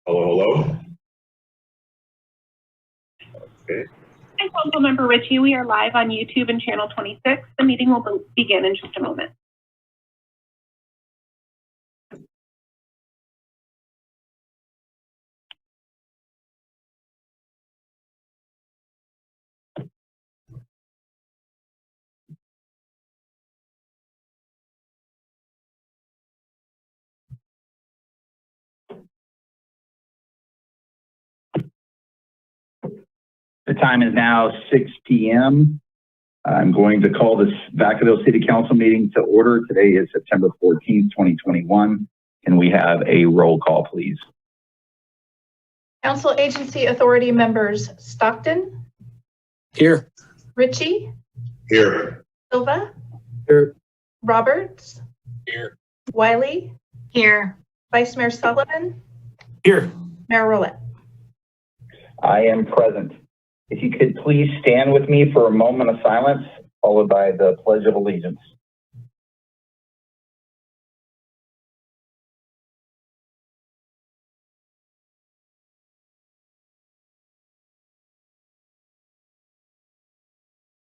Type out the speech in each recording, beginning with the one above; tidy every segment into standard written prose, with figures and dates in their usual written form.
Hello, hello. Okay. Hi, Councilmember Ritchie. We are live on YouTube and channel 26. The meeting will begin in just a moment. The time is now 6 p.m. I'm going to call this Vacaville City Council meeting to order. Today is September 14th, 2021. Can we have a roll call, please? Council Agency Authority members Stockton. Here. Ritchie. Here. Silva. Here. Roberts. Here. Wiley. Here. Vice Mayor Sullivan. Here. Mayor Roulette. I am present. If you could please stand with me for a moment of silence, followed by the Pledge of Allegiance.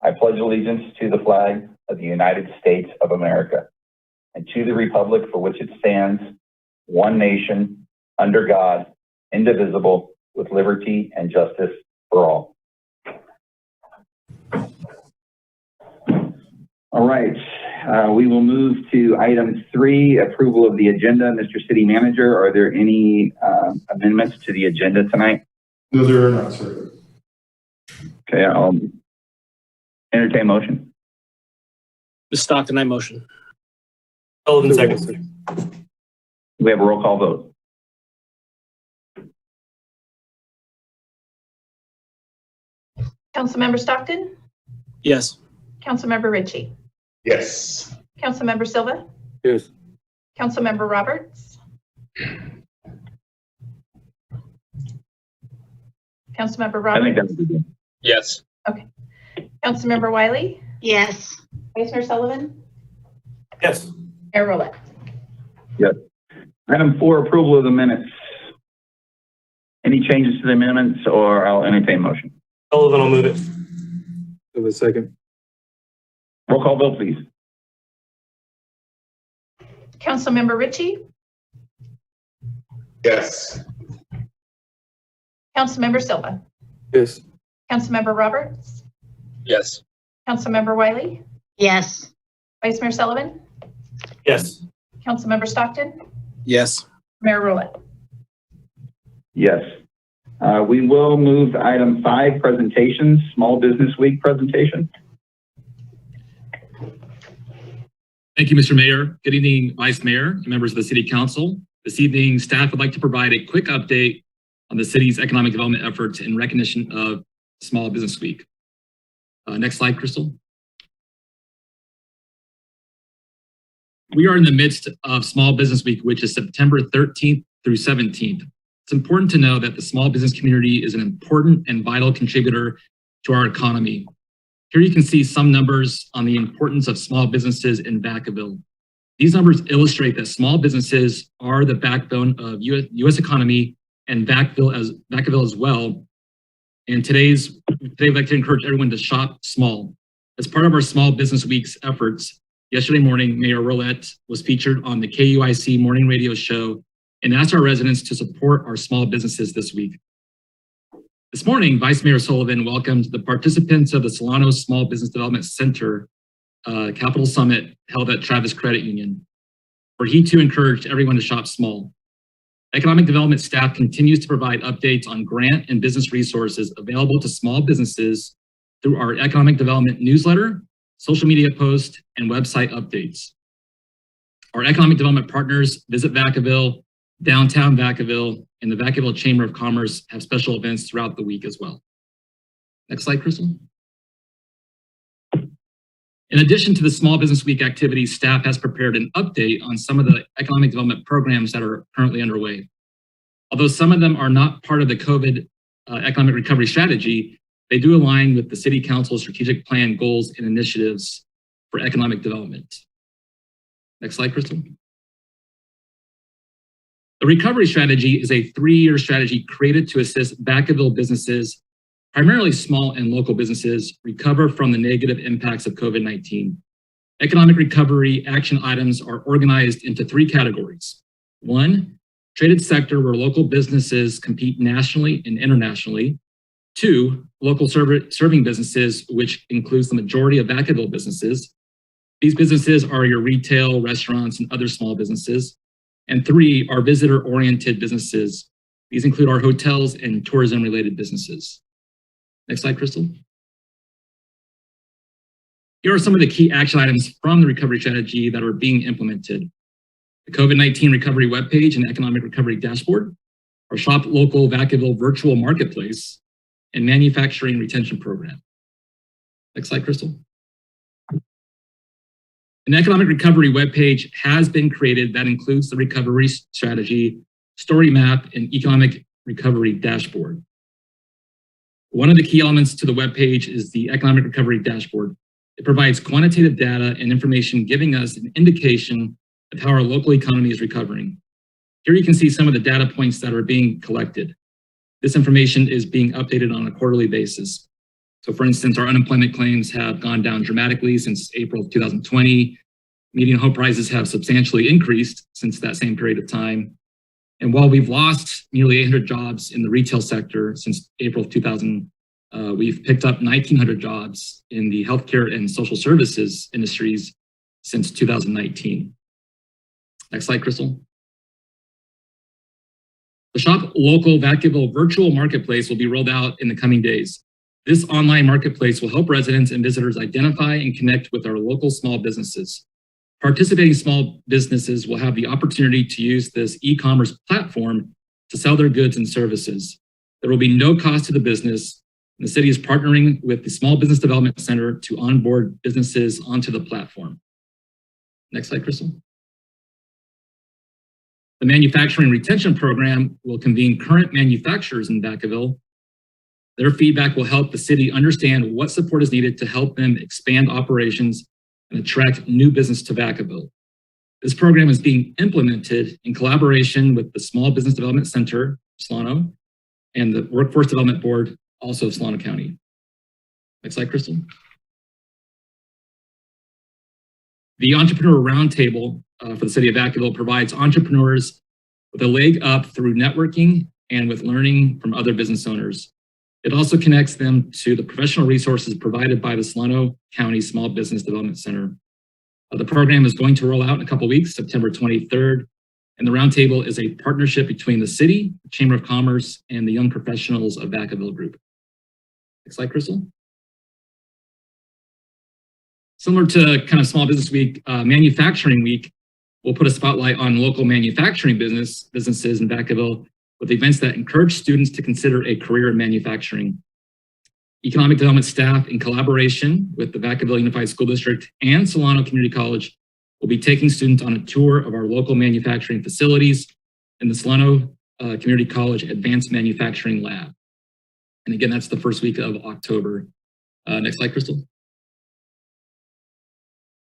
I pledge allegiance to the flag of the United States of America and to the republic for which it stands, one nation, under God, indivisible, with liberty and justice for all. All right, we will move to item 3, approval of the agenda. Mr. City Manager, are there any amendments to the agenda tonight? No, there are not, sir. Okay, I'll entertain a motion. Ms. Stockton, I motion. Sullivan seconds. We have a roll call vote. Councilmember Stockton. Yes. Councilmember Ritchie. Yes. Councilmember Silva. Yes. Councilmember Roberts. Councilmember I think Roberts. that's good. Yes. Okay. Councilmember Wiley. Yes. Vice Mayor Sullivan. Yes. Mayor Roulette. Item 4, approval of the minutes. Any changes to the amendments, or I'll entertain a motion? Sullivan will move it. Move a second. Roll call vote, please. Councilmember Ritchie. Yes. Councilmember Silva. Yes. Councilmember Roberts. Yes. Councilmember Wiley. Yes. Vice Mayor Sullivan. Yes. Councilmember Stockton. Yes. Mayor Roulette. Yes. We will move to item 5, presentations, Small Business Week presentation. Thank you, Mr. Mayor. Good evening, Vice Mayor and members of the City Council. This evening, staff would like to provide a quick update on the city's economic development efforts in recognition of Small Business Week. Next slide, Crystal. We are in the midst of Small Business Week, which is September 13th through 17th. It's important to know that the small business community is an important and vital contributor to our economy. Here you can see some numbers on the importance of small businesses in Vacaville. These numbers illustrate that small businesses are the backbone of U.S. economy and Vacaville as well. And today I'd like to encourage everyone to shop small. As part of our Small Business Week's efforts, yesterday morning, Mayor Roulette was featured on the KUIC morning radio show and asked our residents to support our small businesses this week. This morning, Vice Mayor Sullivan welcomed the participants of the Solano Small Business Development Center Capital Summit held at Travis Credit Union, where he too encouraged everyone to shop small. Economic development staff continues to provide updates on grant and business resources available to small businesses through our economic development newsletter, social media posts, and website updates. Our economic development partners, Visit Vacaville, Downtown Vacaville, and the Vacaville Chamber of Commerce have special events throughout the week as well. Next slide, Crystal. In addition to the Small Business Week activities, staff has prepared an update on some of the economic development programs that are currently underway. Although some of them are not part of the COVID economic recovery strategy, they do align with the City Council's strategic plan goals and initiatives for economic development. Next slide, Crystal. The recovery strategy is a 3-year strategy created to assist Vacaville businesses, primarily small and local businesses, recover from the negative impacts of COVID-19. Economic recovery action items are organized into 3 categories. 1, traded sector where local businesses compete nationally and internationally. 2, local serving businesses, which includes the majority of Vacaville businesses. These businesses are your retail, restaurants, and other small businesses. And 3 are visitor-oriented businesses. These include our hotels and tourism-related businesses. Next slide, Crystal. Here are some of the key action items from the recovery strategy that are being implemented. The COVID-19 recovery webpage and economic recovery dashboard, our Shop Local Vacaville virtual marketplace, and manufacturing retention program. Next slide, Crystal. An economic recovery webpage has been created that includes the recovery strategy, story map, and economic recovery dashboard. One of the key elements to the webpage is the economic recovery dashboard. It provides quantitative data and information giving us an indication of how our local economy is recovering. Here you can see some of the data points that are being collected. This information is being updated on a quarterly basis. So for instance, our unemployment claims have gone down dramatically since April of 2020. Median home prices have substantially increased since that same period of time. And while we've lost nearly 800 jobs in the retail sector since April of 2000, we've picked up 1,900 jobs in the healthcare and social services industries since 2019. Next slide, Crystal. The Shop Local Vacaville virtual marketplace will be rolled out in the coming days. This online marketplace will help residents and visitors identify and connect with our local small businesses. Participating small businesses will have the opportunity to use this e-commerce platform to sell their goods and services. There will be no cost to the business, and the city is partnering with the Small Business Development Center to onboard businesses onto the platform. Next slide, Crystal. The Manufacturing Retention Program will convene current manufacturers in Vacaville. Their feedback will help the city understand what support is needed to help them expand operations and attract new business to Vacaville. This program is being implemented in collaboration with the Small Business Development Center, Solano, and the Workforce Development Board, also of Solano County. Next slide, Crystal. The Entrepreneur Roundtable for the city of Vacaville provides entrepreneurs with a leg up through networking and with learning from other business owners. It also connects them to the professional resources provided by the Solano County Small Business Development Center. The program is going to roll out in a couple of weeks, September 23rd, and the roundtable is a partnership between the city, the Chamber of Commerce, and the Young Professionals of Vacaville Group. Next slide, Crystal. Similar to kind of Small Business Week, Manufacturing Week will put a spotlight on local manufacturing businesses in Vacaville with events that encourage students to consider a career in manufacturing. Economic development staff, in collaboration with the Vacaville Unified School District and Solano Community College, will be taking students on a tour of our local manufacturing facilities in the Solano Community College Advanced Manufacturing Lab. And again, that's the first week of October. Next slide, Crystal.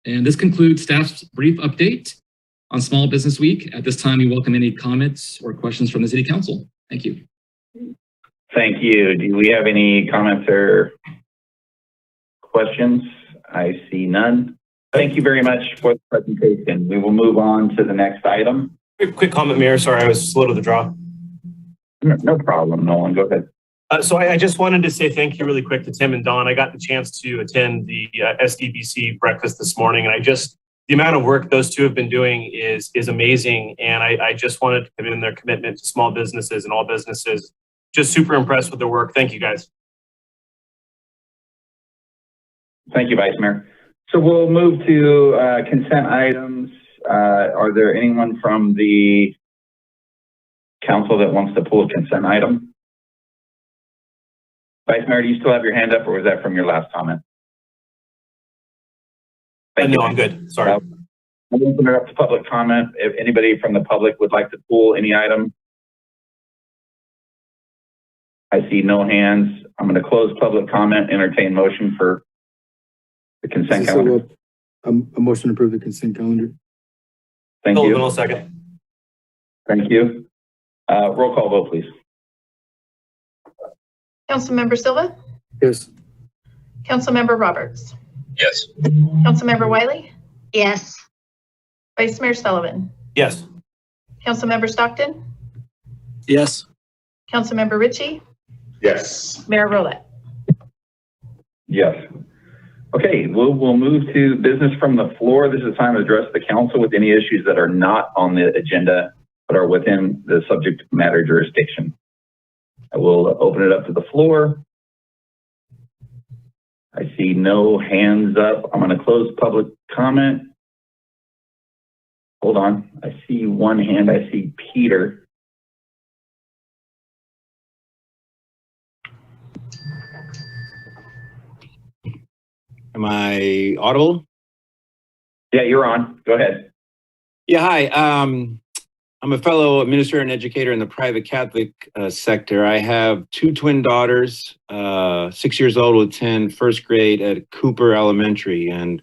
And this concludes staff's brief update on Small Business Week. At this time, we welcome any comments or questions from the City Council. Thank you. Thank you. Do we have any comments or questions? I see none. Thank you very much for the presentation. We will move on to the next item. Quick comment, Mayor. Sorry, I was slow to the draw. No problem, Nolan. Go ahead. So I just wanted to say thank you really quick to Tim and Don. I got the chance to attend the SDBC breakfast this morning, and the amount of work those two have been doing is amazing. And I just wanted to commend their commitment to small businesses and all businesses. Just super impressed with their work. Thank you, guys. Thank you, Vice Mayor. So we'll move to consent items. Are there anyone from the council that wants to pull a consent item? Vice Mayor, do you still have your hand up, or was that from your last comment? No, I'm good. Sorry. I'll open it up to public comment. If anybody from the public would like to pull any item. I see no hands. I'm going to close public comment, entertain motion for the consent calendar. A motion to approve the consent calendar. Thank Sullivan, you. I'll second. Thank you. Roll call vote, please. Councilmember Silva, Yes. Councilmember Roberts, Yes. Councilmember Wiley, Yes. Vice Mayor Sullivan, Yes. Councilmember Stockton, Yes. Councilmember Ritchie, Yes. Mayor Rolette. Yes. Okay, we'll move to business from the floor. This is time to address the council with any issues that are not on the agenda but are within the subject matter jurisdiction. I will open it up to the floor. I see no hands up. I'm going to close public comment. Hold on. I see one hand. I see Peter. Am I audible? Yeah, you're on. Go ahead. Yeah, hi. I'm a fellow administrator and educator in the private Catholic sector. I have two twin daughters, 6 years old, will attend first grade at Cooper Elementary. And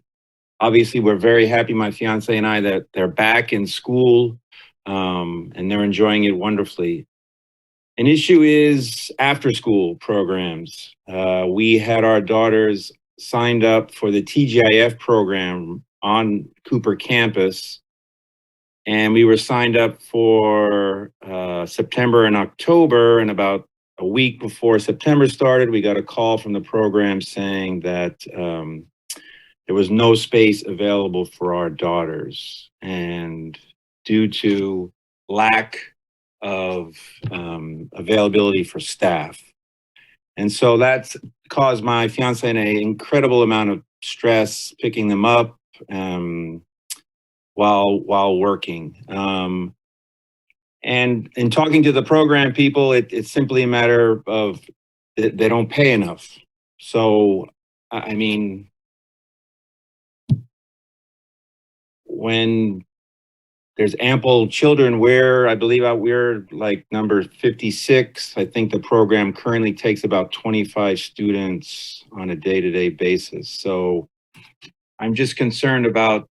obviously we're very happy, my fiance and I, that they're back in school and they're enjoying it wonderfully. An issue is after school programs. We had our daughters signed up for the TGIF program on Cooper campus. And we were signed up for September and October, and about a week before September started, we got a call from the program saying that there was no space available for our daughters. And due to lack of availability for staff. And so that's caused my fiance an incredible amount of stress picking them up while working. And in talking to the program people, it's simply a matter of they don't pay enough. So, I mean, when there's ample children where I believe we're like number 56. I think the program currently takes about 25 students on a day-to-day basis. So I'm just concerned about,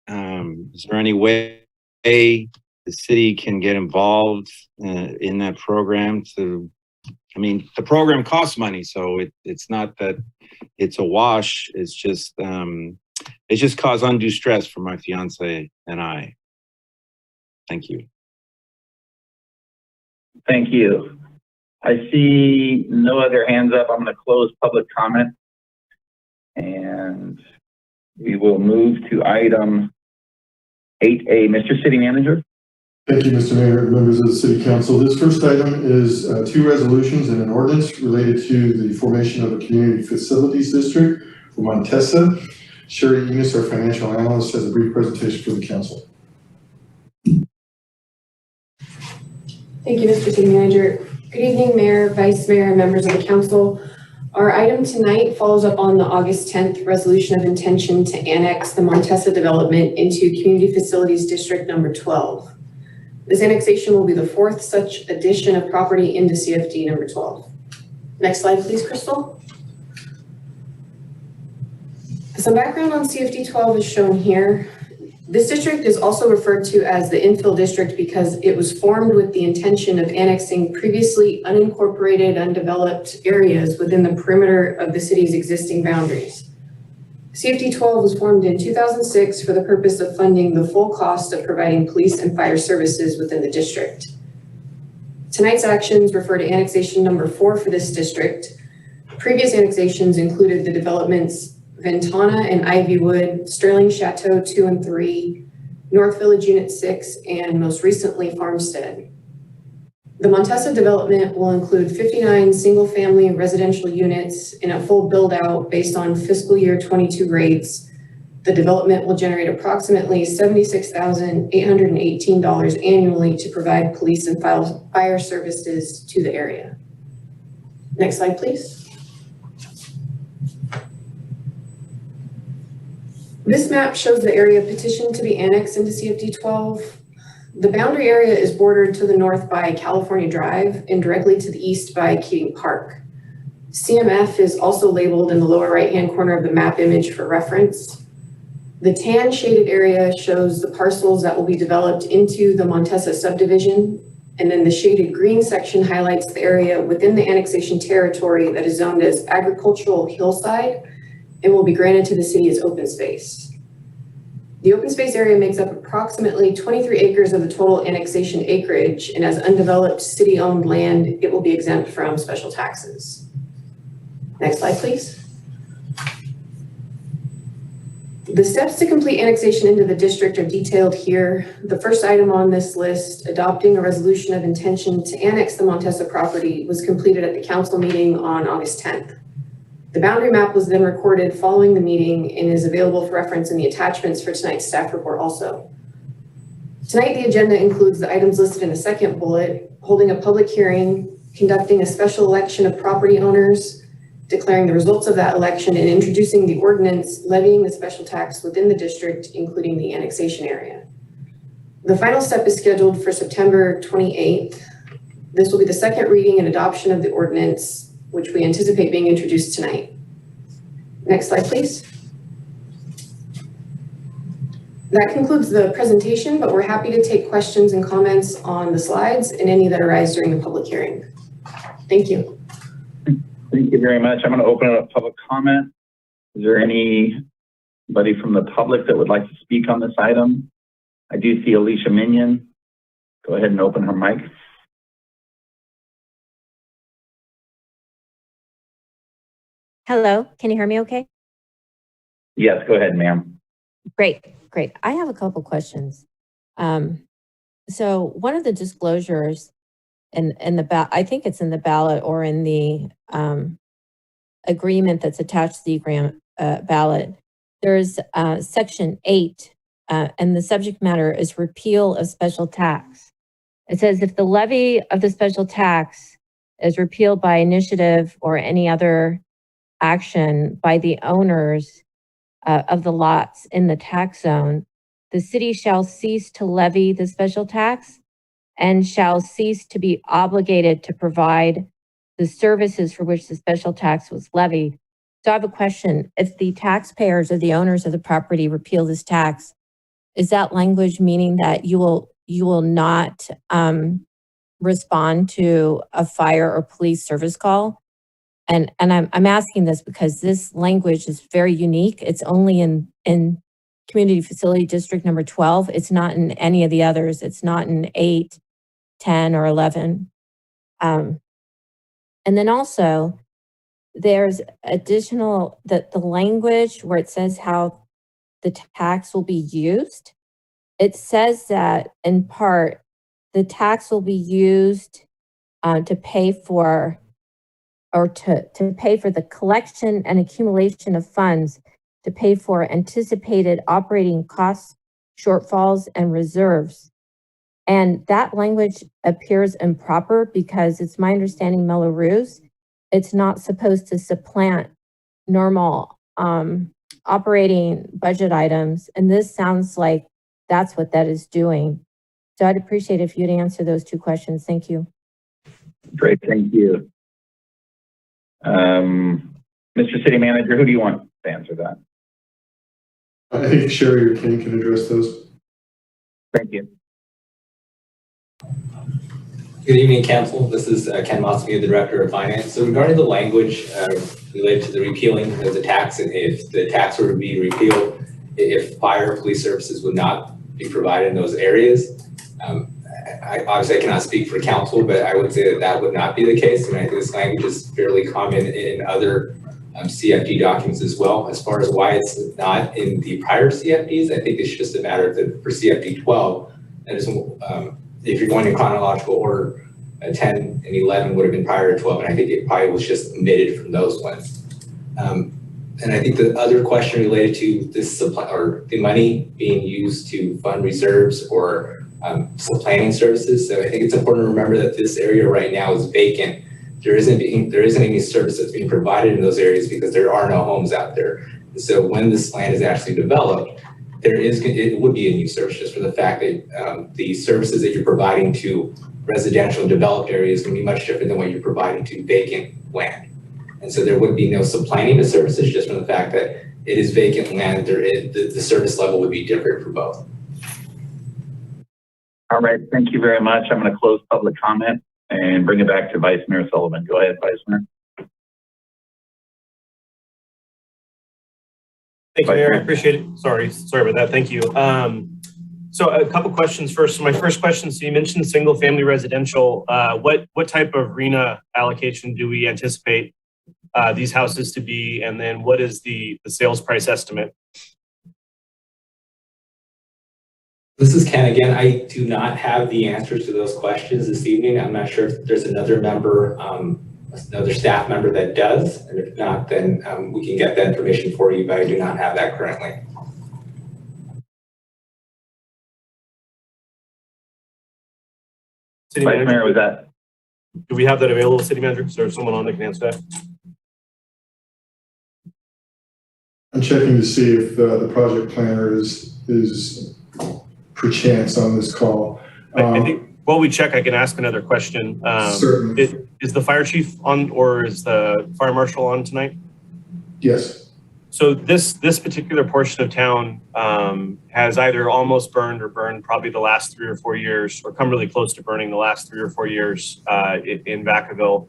is there any way the city can get involved in that program I mean, the program costs money, so it's not that it's a wash. It's just caused undue stress for my fiance and I. Thank you. Thank you. I see no other hands up. I'm going to close public comment. And we will move to item 8A. Mr. City Manager. Thank you, Mr. Mayor, members of the City Council. This first item is two resolutions and an ordinance related to the formation of a community facilities district for Montesa. Sherry Enos, our financial analyst, has a brief presentation for the council. Thank you, Mr. City Manager. Good evening, Mayor, Vice Mayor, and members of the council. Our item tonight follows up on the August 10th resolution of intention to annex the Montesa development into Community Facilities District number 12. This annexation will be the fourth such addition of property into CFD number 12. Next slide, please, Crystal. Some background on CFD 12 is shown here. This district is also referred to as the infill district because it was formed with the intention of annexing previously unincorporated, undeveloped areas within the perimeter of the city's existing boundaries. CFD 12 was formed in 2006 for the purpose of funding the full cost of providing police and fire services within the district. Tonight's actions refer to annexation number 4 for this district. Previous annexations included the developments Ventana and Ivywood, Sterling Chateau 2 and 3, North Village Unit 6, and most recently Farmstead. The Montesa development will include 59 single-family residential units in a full build-out based on fiscal year 22 rates. The development will generate approximately $76,818 annually to provide police and fire services to the area. Next slide, please. This map shows the area petitioned to be annexed into CFD 12. The boundary area is bordered to the north by California Drive and directly to the east by Keating Park. CMF is also labeled in the lower right-hand corner of the map image for reference. The tan shaded area shows the parcels that will be developed into the Montesa subdivision, And then the shaded green section highlights the area within the annexation territory that is zoned as agricultural hillside and will be granted to the city as open space. The open space area makes up approximately 23 acres of the total annexation acreage, and as undeveloped city-owned land, it will be exempt from special taxes. Next slide, please. The steps to complete annexation into the district are detailed here. The first item on this list, adopting a resolution of intention to annex the Montesa property, was completed at the council meeting on August 10th. The boundary map was then recorded following the meeting and is available for reference in the attachments for tonight's staff report also. Tonight, the agenda includes the items listed in the second bullet, holding a public hearing, conducting a special election of property owners, declaring the results of that election, and introducing the ordinance levying the special tax within the district, including the annexation area. The final step is scheduled for September 28th. This will be the second reading and adoption of the ordinance, which we anticipate being introduced tonight. Next slide, please. That concludes the presentation, but we're happy to take questions and comments on the slides and any that arise during the public hearing. Thank you. Thank you very much. I'm going to open it up to public comment. Is there anybody from the public that would like to speak on this item? I do see Alicia Minion. Go ahead and open her mic. Hello, can you hear me okay? Yes, go ahead, ma'am. Great. I have a couple questions. So one of the disclosures in the I think it's in the ballot or in the agreement that's attached to the ballot, there's section 8, and the subject matter is repeal of special tax. It says if the levy of the special tax is repealed by initiative or any other action by the owners of the lots in the tax zone, the city shall cease to levy the special tax and shall cease to be obligated to provide the services for which the special tax was levied. So I have a question. If the taxpayers or the owners of the property repeal this tax, is that language meaning that you will not respond to a fire or police service call? And I'm asking this because this language is very unique. It's only in Community Facility District number 12. It's not in any of the others. It's not in 8, 10, or 11. And then also, there's additional, the language where it says how the tax will be used. It says that in part, the tax will be used to pay for or to pay for the collection and accumulation of funds to pay for anticipated operating costs, shortfalls, and reserves. And that language appears improper because it's my understanding, Mello-Roos, it's not supposed to supplant normal operating budget items. And this sounds like that's what that is doing. So I'd appreciate if you'd answer those two questions. Thank you. Great, thank you. Mr. City Manager, who do you want to answer that? I think Sherry or Ken can address those. Thank you. Good evening, Council. This is Ken Mosby, the Director of Finance. So regarding the language related to the repealing of the tax, and if the tax were to be repealed, if fire police services would not be provided in those areas, I obviously cannot speak for council, but I would say that that would not be the case. And I think this language is fairly common in other CFD documents as well. As far as why it's not in the prior CFDs, I think it's just a matter of for CFD 12, that is, if you're going in chronological order, 10 and 11 would have been prior to 12, and I think it probably was just omitted from those ones. And I think the other question related to this supply or the money being used to fund reserves or supplanting services. So I think it's important to remember that this area right now is vacant. There isn't any service that's being provided in those areas because there are no homes out there. So when this land is actually developed, it would be a new service just for the fact that the services that you're providing to residential and developed areas can be much different than what you're providing to vacant land. And so there would be no supplanting of services just from the fact that it is vacant land. The service level would be different for both. All right, thank you very much. I'm going to close public comment and bring it back to Vice Mayor Sullivan. Go ahead, Vice Mayor. Thank you, Mayor. I appreciate it. Sorry about that. Thank you. So a couple questions first. So my first question, so you mentioned single family residential. What type of RENA allocation do we anticipate these houses to be? And then what is the sales price estimate? This is Ken again. I do not have the answers to those questions this evening. I'm not sure if there's another member, another staff member that does, and if not, then we can get that information for you, but I do not have that currently. City Vice Manager, Mayor, was that? do we have that available, City Manager? Is there someone on that can answer that? I'm checking to see if the project planner is perchance on this call. I think while we check, I can ask another question. Certainly. Is the fire chief on, or is the fire marshal on tonight? Yes. So this particular portion of town has either almost burned or burned probably the last 3 or 4 years, or come really close to burning the last 3 or 4 years in Vacaville.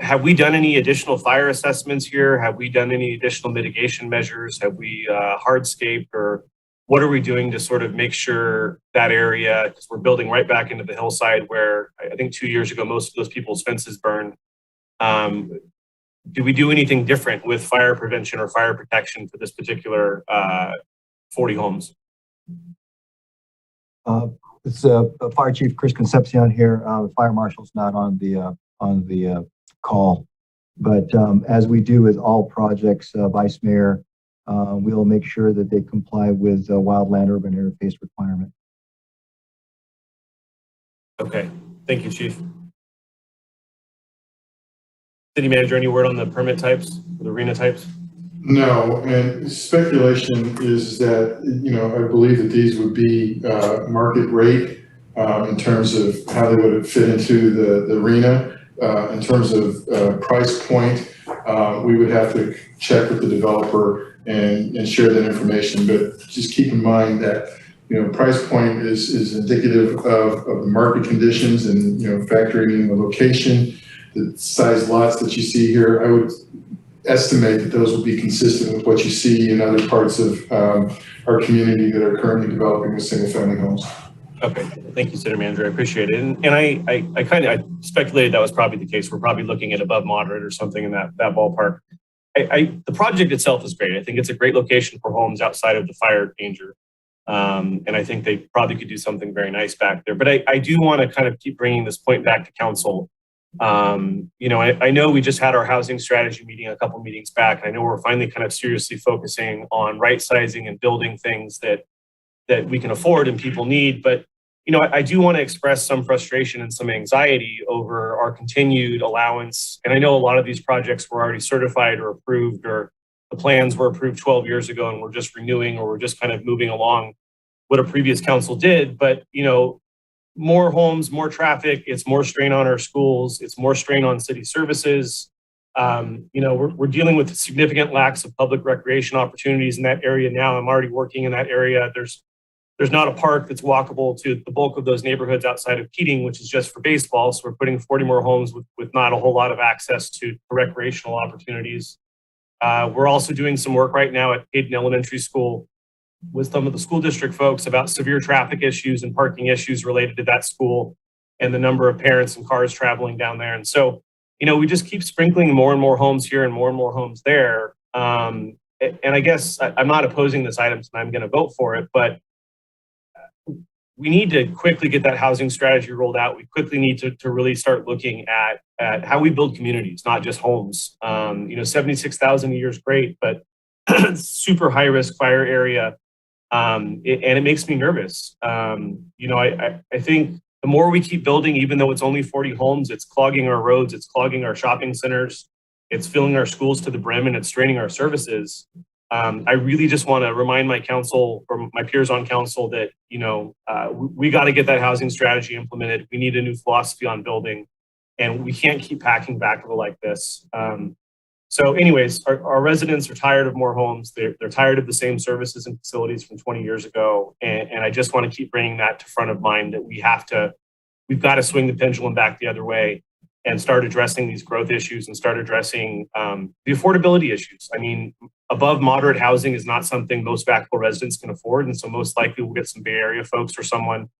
Have we done any additional fire assessments here? Have we done any additional mitigation measures? Have we hardscaped, or what are we doing to sort of make sure that area, because we're building right back into the hillside where I think 2 years ago, most of those people's fences burned. Do we do anything different with fire prevention or fire protection for this particular 40 homes? It's Fire Chief Chris Concepcion here. The fire marshal's not on the call, but as we do with all projects, Vice Mayor, we'll make sure that they comply with wildland urban interface requirement. Okay, thank you, Chief. City Manager, any word on the permit types, the arena types? No, and speculation is that, you know, I believe that these would be market rate in terms of how they would fit into the arena. In terms of price point, we would have to check with the developer and share that information. But just keep in mind that, you know, price point is indicative of the market conditions and, you know, factoring in the location, the size lots that you see here. I would estimate that those will be consistent with what you see in other parts of our community that are currently developing with single family homes. Okay, thank you, City Manager. I appreciate it. And I kind of speculated that was probably the case. We're probably looking at above moderate or something in that ballpark. The project itself is great. I think it's a great location for homes outside of the fire danger. And I think they probably could do something very nice back there. But I do want to kind of keep bringing this point back to council. You know, I know we just had our housing strategy meeting a couple meetings back. I know we're finally kind of seriously focusing on right sizing and building things that we can afford and people need. But, you know, I do want to express some frustration and some anxiety over our continued allowance. And I know a lot of these projects were already certified or approved, or the plans were approved 12 years ago and we're just renewing, or we're just kind of moving along what a previous council did. But, you know, more homes, more traffic, it's more strain on our schools, it's more strain on city services. You know, we're dealing with significant lacks of public recreation opportunities in that area now. I'm already working in that area. There's not a park that's walkable to the bulk of those neighborhoods outside of Keating, which is just for baseball. So we're putting 40 more homes with not a whole lot of access to recreational opportunities. We're also doing some work right now at Hayden Elementary School with some of the school district folks about severe traffic issues and parking issues related to that school and the number of parents and cars traveling down there. And so, you know, we just keep sprinkling more and more homes here and more homes there. And I guess I'm not opposing this item, and I'm going to vote for it, but we need to quickly get that housing strategy rolled out. We quickly need to really start looking at how we build communities, not just homes. You know, 76,000 a year is great, but super high risk fire area. And it makes me nervous. You know, I think the more we keep building, even though it's only 40 homes, it's clogging our roads, it's clogging our shopping centers, it's filling our schools to the brim, and it's straining our services. I really just want to remind my council or my peers on council that, you know, we got to get that housing strategy implemented. We need a new philosophy on building, and we can't keep packing Vacaville like this. So anyways, our residents are tired of more homes. They're tired of the same services and facilities from 20 years ago. And I just want to keep bringing that to front of mind that we've got to swing the pendulum back the other way and start addressing these growth issues and start addressing the affordability issues. I mean, above moderate housing is not something most Vacaville residents can afford. And so most likely we'll get some Bay Area folks or someone.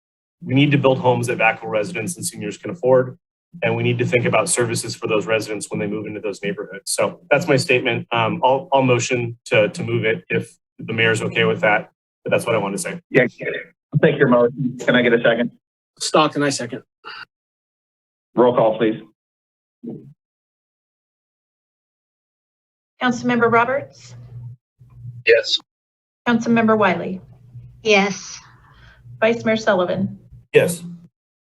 We need to build homes that Vacaville residents and seniors can afford. And we need to think about services for those residents when they move into those neighborhoods. So that's my statement. I'll motion to move it if the mayor's okay with that. But that's what I wanted to say. Yeah, I'll take your motion. Can I get a second? Stockton, I second. Roll call, please. Councilmember Roberts, Yes. Councilmember Wiley, Yes. Vice Mayor Sullivan, Yes.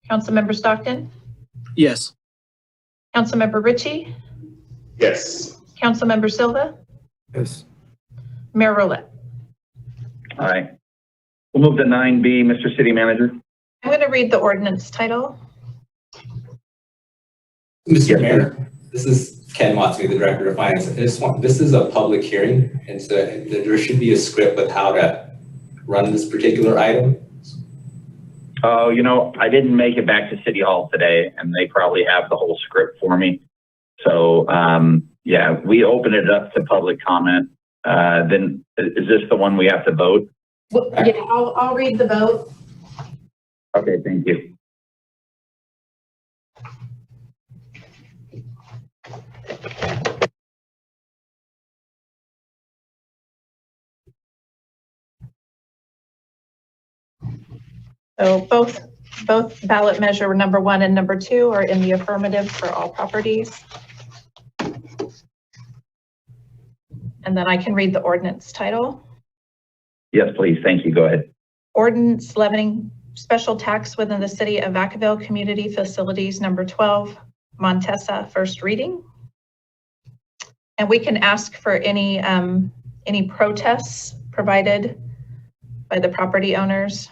Councilmember Stockton, Yes. Councilmember Ritchie, Yes. Councilmember Silva, Yes. Mayor Rolette. All right. We'll move to 9B, Mr. City Manager. I'm going to read the ordinance title. Mr. Mayor, this is Ken Motsby, the Director of Finance. This is a public hearing, and so there should be a script with how to run this particular item. Oh, I didn't make it back to City Hall today, and they probably have the whole script for me. So, yeah, we open it up to public comment. Then is this the one we have to vote? Well, yeah, I'll read the vote. Okay, thank you. So both ballot measure number 1 and number 2 are in the affirmative for all properties. And then I can read the ordinance title. Yes, please. Thank you. Go ahead. Ordinance levying special tax within the city of Vacaville Community Facilities number 12, Montesa, first reading. And we can ask for any protests provided by the property owners.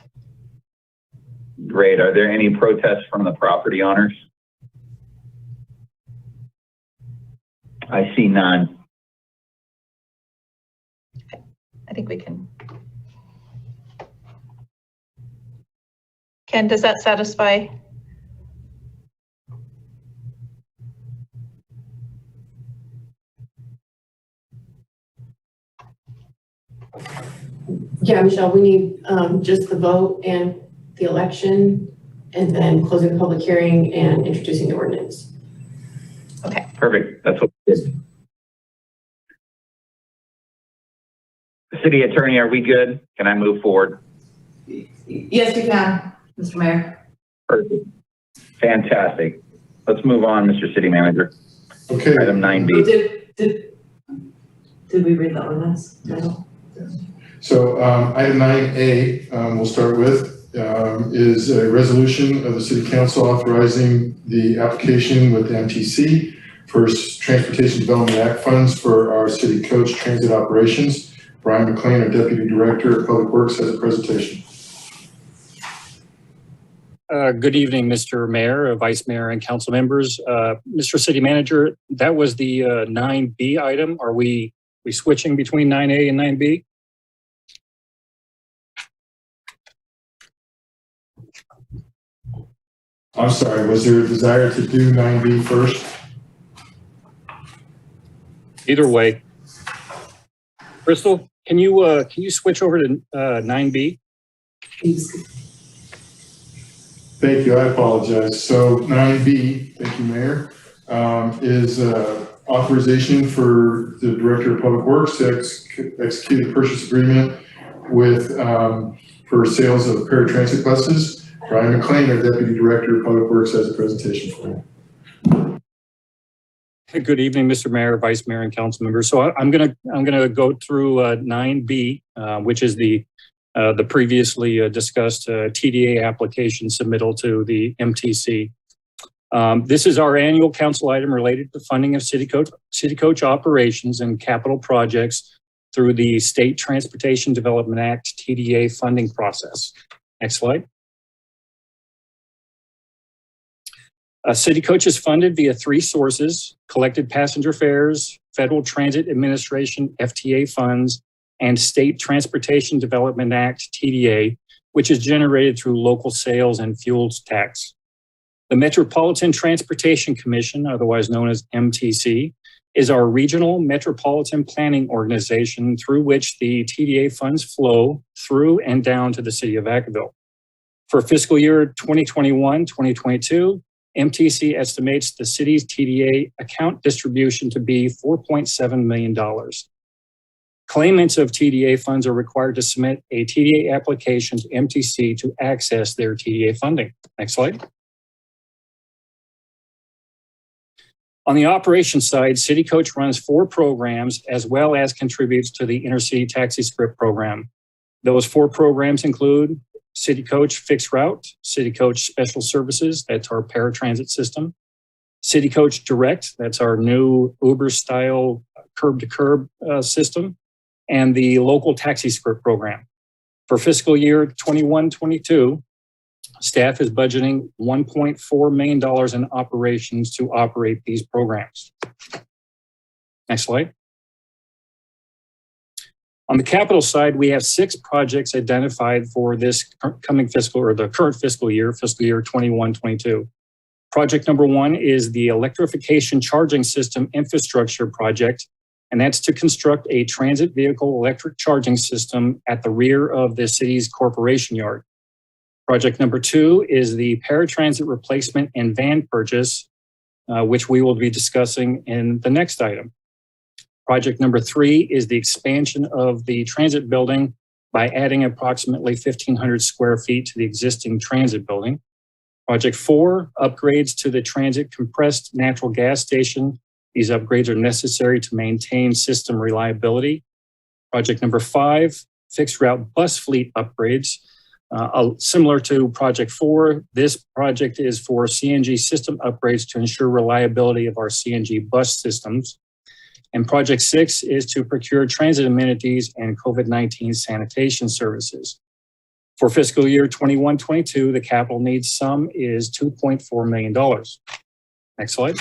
Great. Are there any protests from the property owners? I see none. I think we can. Ken, does that satisfy? Yeah, Michelle, we need just the vote and the election, and then closing the public hearing and introducing the ordinance. Okay. Perfect. That's what we did. City Attorney, are we good? Can I move forward? Yes, you can, Mr. Mayor. Perfect. Fantastic. Let's move on, Mr. City Manager. Okay. Item 9B. Did we read the ordinance? No. So item 9A, we'll start with, is a resolution of the City Council authorizing the application with the MTC for Transportation Development Act funds for our city coach transit operations. Brian McLean, our Deputy Director of Public Works, has a presentation. Good evening, Mr. Mayor, Vice Mayor, and council members. Mr. City Manager, that was the 9B item. Are we switching between 9A and 9B? I'm sorry, was there a desire to do 9B first? Either way. Crystal, can you switch over to 9B? Thank you, I apologize. So 9B, thank you, Mayor, is authorization for the Director of Public Works to execute a purchase agreement with, for sales of paratransit buses. Brian McLean, our Deputy Director of Public Works, has a presentation for you. Good evening, Mr. Mayor, Vice Mayor, and council members. So I'm gonna go through 9B, which is the previously discussed TDA application submittal to the MTC. This is our annual council item related to funding of city coach operations and capital projects through the State Transportation Development Act TDA funding process. Next slide. City Coach is funded via three sources: collected passenger fares, Federal Transit Administration FTA funds, and State Transportation Development Act TDA, which is generated through local sales and fuels tax. The Metropolitan Transportation Commission, otherwise known as MTC, is our regional metropolitan planning organization through which the TDA funds flow through and down to the city of Vacaville. For fiscal year 2021-2022, MTC estimates the city's TDA account distribution to be $4.7 million. Claimants of TDA funds are required to submit a TDA application to MTC to access their TDA funding. Next slide. On the operations side, City Coach runs 4 programs as well as contributes to the Intercity Taxi Script program. Those 4 programs include City Coach Fixed Route, City Coach Special Services, that's our paratransit system, City Coach Direct, that's our new Uber-style curb-to-curb system, and the local taxi script program. For fiscal year 21-22, staff is budgeting $1.4 million in operations to operate these programs. Next slide. On the capital side, we have 6 projects identified for this coming fiscal or the current fiscal year 21-22. Project number 1 is the Electrification Charging System Infrastructure Project, and that's to construct a transit vehicle electric charging system at the rear of the city's corporation yard. Project number 2 is the Paratransit Replacement and Van Purchase, which we will be discussing in the next item. Project number 3 is the expansion of the transit building by adding approximately 1,500 square feet to the existing transit building. Project 4, upgrades to the transit compressed natural gas station. These upgrades are necessary to maintain system reliability. Project number 5, fixed route bus fleet upgrades. Similar to Project 4, this project is for CNG system upgrades to ensure reliability of our CNG bus systems. And Project 6 is to procure transit amenities and COVID-19 sanitation services. For fiscal year 21-22, the capital needs sum is $2.4 million. Next slide.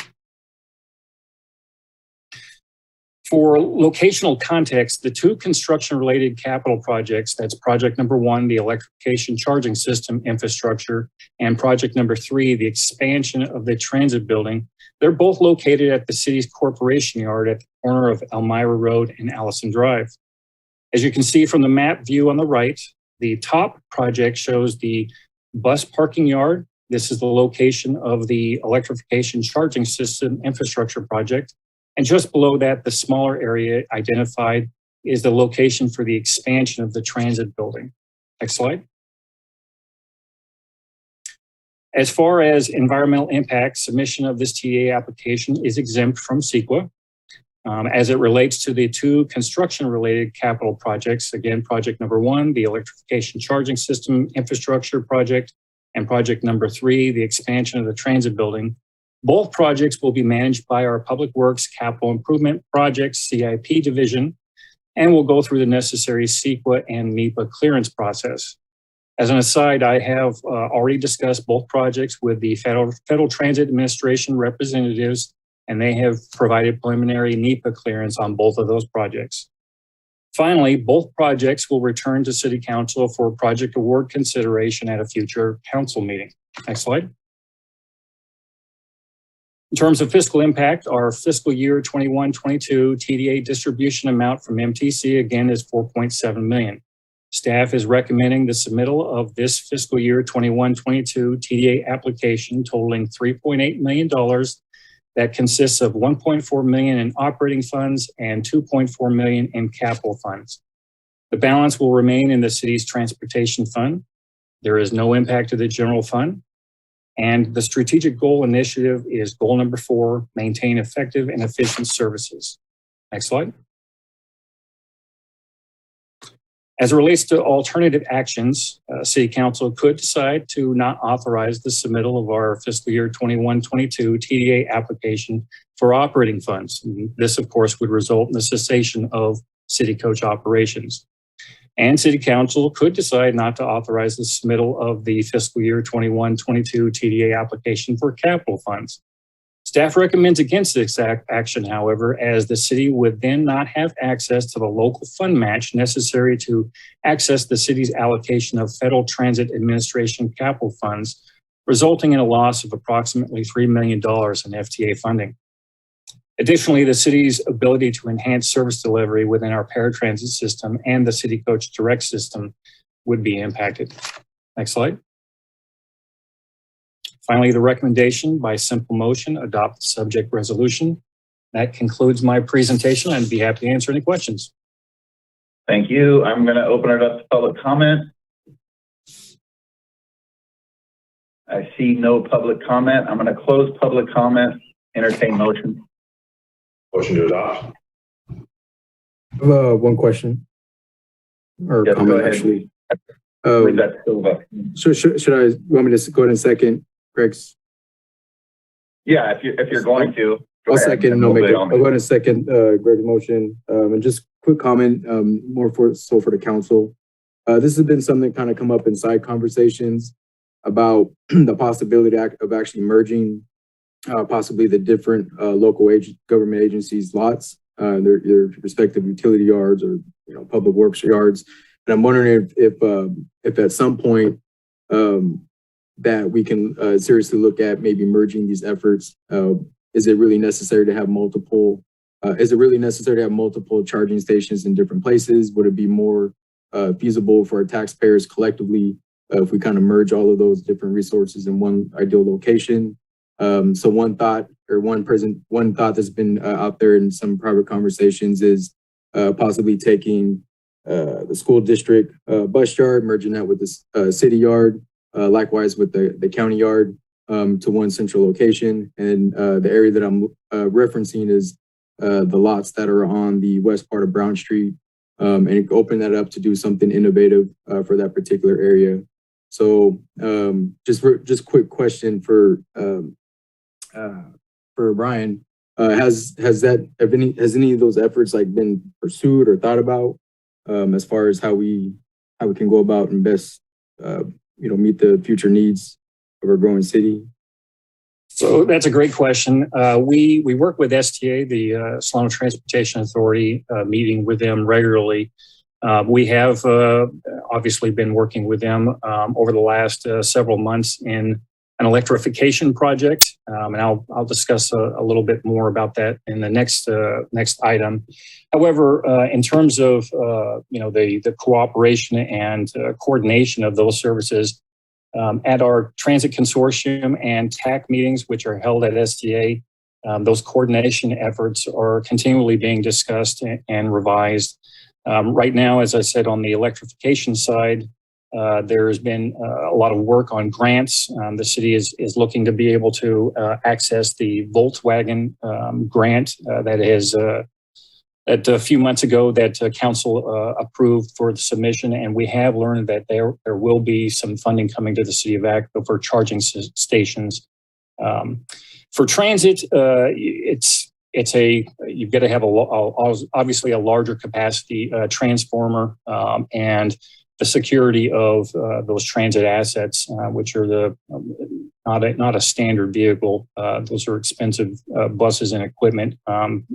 For locational context, the 2 construction-related capital projects, that's project number 1, the Electrification Charging System Infrastructure, and project number 3, the expansion of the transit building, they're both located at the city's corporation yard at the corner of Elmira Road and Allison Drive. As you can see from the map view on the right, the top project shows the bus parking yard. This is the location of the Electrification Charging System Infrastructure Project. And just below that, the smaller area identified is the location for the expansion of the transit building. Next slide. As far as environmental impact, submission of this TA application is exempt from CEQA. As it relates to the 2 construction-related capital projects, again, project number 1, the Electrification Charging System Infrastructure Project, and project number 3, the expansion of the transit building, both projects will be managed by our Public Works Capital Improvement Projects CIP division, and will go through the necessary CEQA and NEPA clearance process. As an aside, I have already discussed both projects with the Federal Transit Administration representatives, and they have provided preliminary NEPA clearance on both of those projects. Finally, both projects will return to City Council for project award consideration at a future council meeting. Next slide. In terms of fiscal impact, our fiscal year 21-22 TDA distribution amount from MTC again is $4.7 million. Staff is recommending the submittal of this fiscal year 21-22 TDA application totaling $3.8 million that consists of $1.4 million in operating funds and $2.4 million in capital funds. The balance will remain in the city's transportation fund. There is no impact to the general fund. And the strategic goal initiative is goal number 4, maintain effective and efficient services. Next slide. As it relates to alternative actions, City Council could decide to not authorize the submittal of our fiscal year 21-22 TDA application for operating funds. This, of course, would result in the cessation of City Coach operations. And City Council could decide not to authorize the submittal of the fiscal year 21-22 TDA application for capital funds. Staff recommends against this action, however, as the city would then not have access to the local fund match necessary to access the city's allocation of Federal Transit Administration capital funds, resulting in a loss of approximately $3 million in FTA funding. Additionally, the city's ability to enhance service delivery within our paratransit system and the City Coach Direct system would be impacted. Next slide. Finally, the recommendation by simple motion, adopt the subject resolution. That concludes my presentation. I'd be happy to answer any questions. Thank you. I'm going to open it up to public comment. I see no public comment. I'm going to close public comment, entertain motion. Motion to adopt. I have one question. Or Yes, go comment, ahead. actually. Read that still up. So should I, you want me to go ahead and second Greg's? Yeah, if you're going to. I'll second, and I'll make it. I'll go ahead and second Greg's motion. And just quick comment, more for the council. This has been something kind of come up in side conversations about the possibility of actually merging possibly the different local government agencies lots, their respective utility yards or public works yards. And I'm wondering if at some point that we can seriously look at maybe merging these efforts. Is it really necessary to have multiple? Is it really necessary to have multiple charging stations in different places? Would it be more feasible for our taxpayers collectively if we kind of merge all of those different resources in one ideal location? So one thought that's been out there in some private conversations is possibly taking the school district bus yard, merging that with the city yard, likewise with the county yard to one central location. And the area that I'm referencing is the lots that are on the west part of Brown Street, and open that up to do something innovative for that particular area. So just quick question for Brian, has any of those efforts like been pursued or thought about as far as how we can go about and best meet the future needs of our growing city? So that's a great question. We work with STA, the Solano Transportation Authority, meeting with them regularly. We have obviously been working with them over the last several months in an electrification project, and I'll discuss a little bit more about that in the next item. However, in terms of the cooperation and coordination of those services at our transit consortium and TAC meetings, which are held at STA, those coordination efforts are continually being discussed and revised. Right now, as I said, on the electrification side, there has been a lot of work on grants. The city is looking to be able to access the Volkswagen grant that a few months ago that council approved for the submission, and we have learned that there will be some funding coming to the city of Vacaville for charging stations. For transit, you've got to have obviously a larger capacity transformer and the security of those transit assets, which are not a standard vehicle. Those are expensive buses and equipment,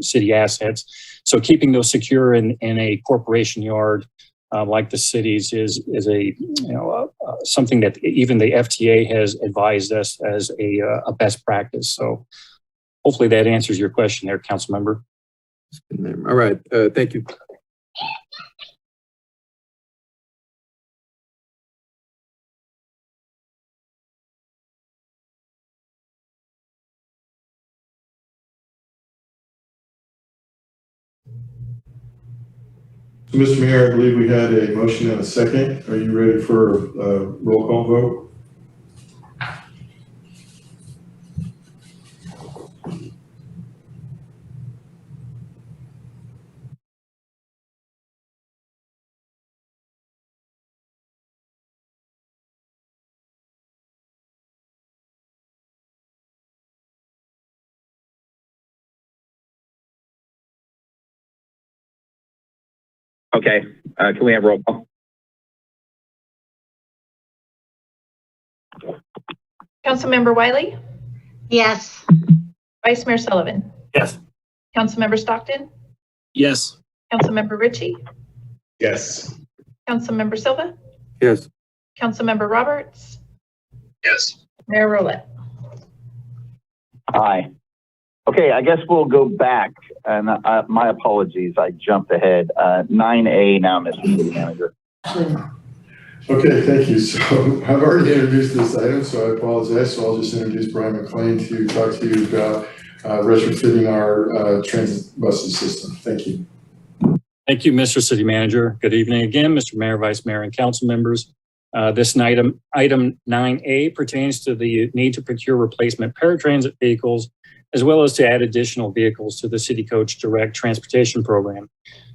city assets. So keeping those secure in a corporation yard like the cities is something that even the FTA has advised us as a best practice. So hopefully that answers your question there, Council Member. All right, thank you. So, Mr. Mayor, I believe we had a motion and a second. Are you ready for a roll call vote? Okay, can we have roll call? Councilmember Wiley, Yes. Vice Mayor Sullivan, Yes. Councilmember Stockton, Yes. Councilmember Ritchie, Yes. Councilmember Silva, Yes. Councilmember Roberts, Yes. Mayor Rowlett. Aye. Okay, I guess we'll go back, and my apologies, I jumped ahead. 9A now, Mr. City Manager. Okay, thank you. So I've already introduced this item, so I apologize. So I'll just introduce Brian McLean to talk to you about retrofitting our transit buses system. Thank you. Thank you, Mr. City Manager. Good evening again, Mr. Mayor, Vice Mayor, and council members. This item 9A pertains to the need to procure replacement paratransit vehicles, as well as to add additional vehicles to the City Coach Direct Transportation Program.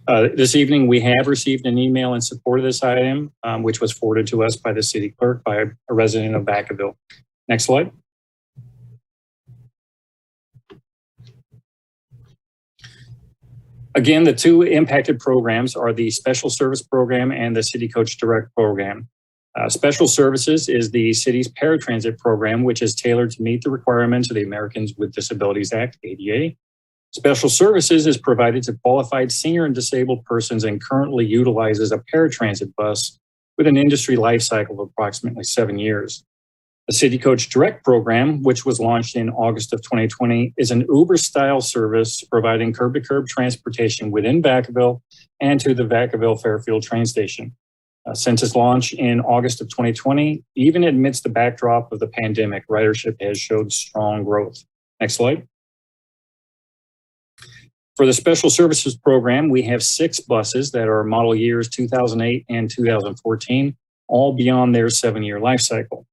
This evening, we have received an email in support of this item, which was forwarded to us by the city clerk by a resident of Vacaville. Next slide. Again, the two impacted programs are the Special Service Program and the City Coach Direct Program. Special Services is the city's paratransit program, which is tailored to meet the requirements of the Americans with Disabilities Act, ADA. Special Services is provided to qualified senior and disabled persons and currently utilizes a paratransit bus with an industry life cycle of approximately 7 years. The City Coach Direct program, which was launched in August of 2020, is an Uber-style service providing curb-to-curb transportation within Vacaville and to the Vacaville Fairfield train station. Since its launch in August of 2020, even amidst the backdrop of the pandemic, ridership has showed strong growth. Next slide. For the Special Services Program, we have 6 buses that are model years 2008 and 2014, all beyond their 7-year life cycle.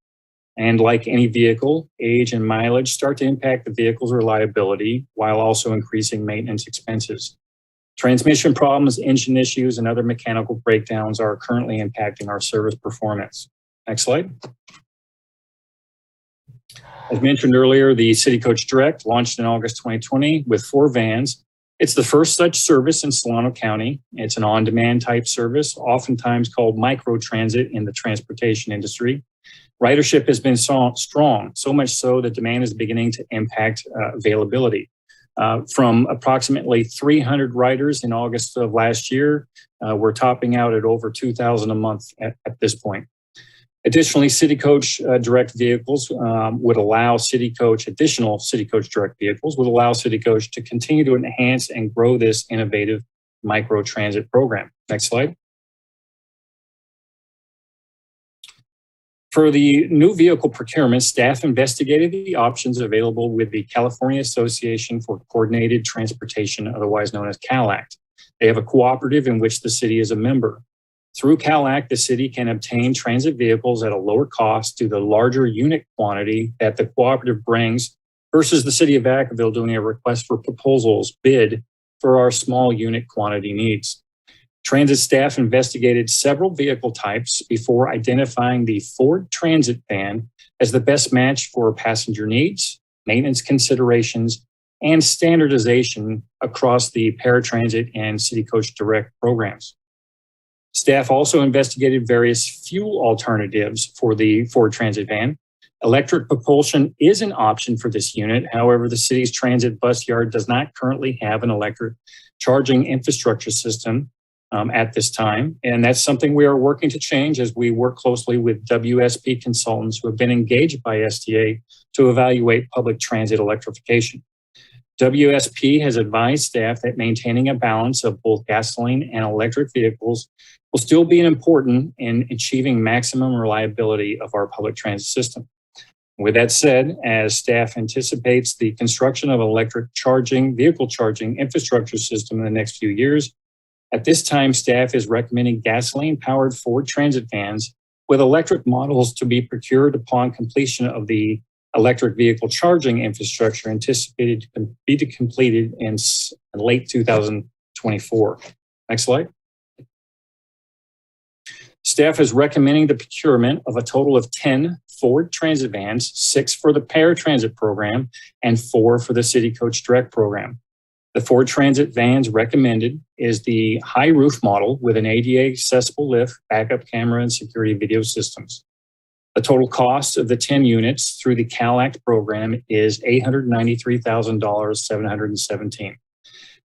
And like any vehicle, age and mileage start to impact the vehicle's reliability while also increasing maintenance expenses. Transmission problems, engine issues, and other mechanical breakdowns are currently impacting our service performance. Next slide. As mentioned earlier, the City Coach Direct launched in August 2020 with 4 vans. It's the first such service in Solano County. It's an on-demand type service, oftentimes called microtransit in the transportation industry. Ridership has been strong, so much so that demand is beginning to impact availability. From approximately 300 riders in August of last year, we're topping out at over 2,000 a month at this point. Additionally, City Coach Direct vehicles would allow additional City Coach Direct vehicles would allow City Coach to continue to enhance and grow this innovative microtransit program. Next slide. For the new vehicle procurement, staff investigated the options available with the California Association for Coordinated Transportation, otherwise known as CALACT. They have a cooperative in which the city is a member. Through CALACT, the city can obtain transit vehicles at a lower cost due to the larger unit quantity that the cooperative brings versus the city of Vacaville doing a request for proposals bid for our small unit quantity needs. Transit staff investigated several vehicle types before identifying the Ford Transit van as the best match for passenger needs, maintenance considerations, and standardization across the Paratransit and City Coach Direct programs. Staff also investigated various fuel alternatives for the Ford Transit van. Electric propulsion is an option for this unit. However, the city's transit bus yard does not currently have an electric charging infrastructure system at this time. And that's something we are working to change as we work closely with WSP consultants who have been engaged by STA to evaluate public transit electrification. WSP has advised staff that maintaining a balance of both gasoline and electric vehicles will still be important in achieving maximum reliability of our public transit system. With that said, as staff anticipates the construction of electric vehicle charging infrastructure system in the next few years, at this time, staff is recommending gasoline-powered Ford Transit vans with electric models to be procured upon completion of the electric vehicle charging infrastructure anticipated to be completed in late 2024. Next slide. Staff is recommending the procurement of a total of 10 Ford Transit vans, 6 for the Paratransit program and 4 for the City Coach Direct program. The Ford Transit vans recommended is the high roof model with an ADA accessible lift, backup camera, and security video systems. The total cost of the 10 units through the CalAct program is $893,717,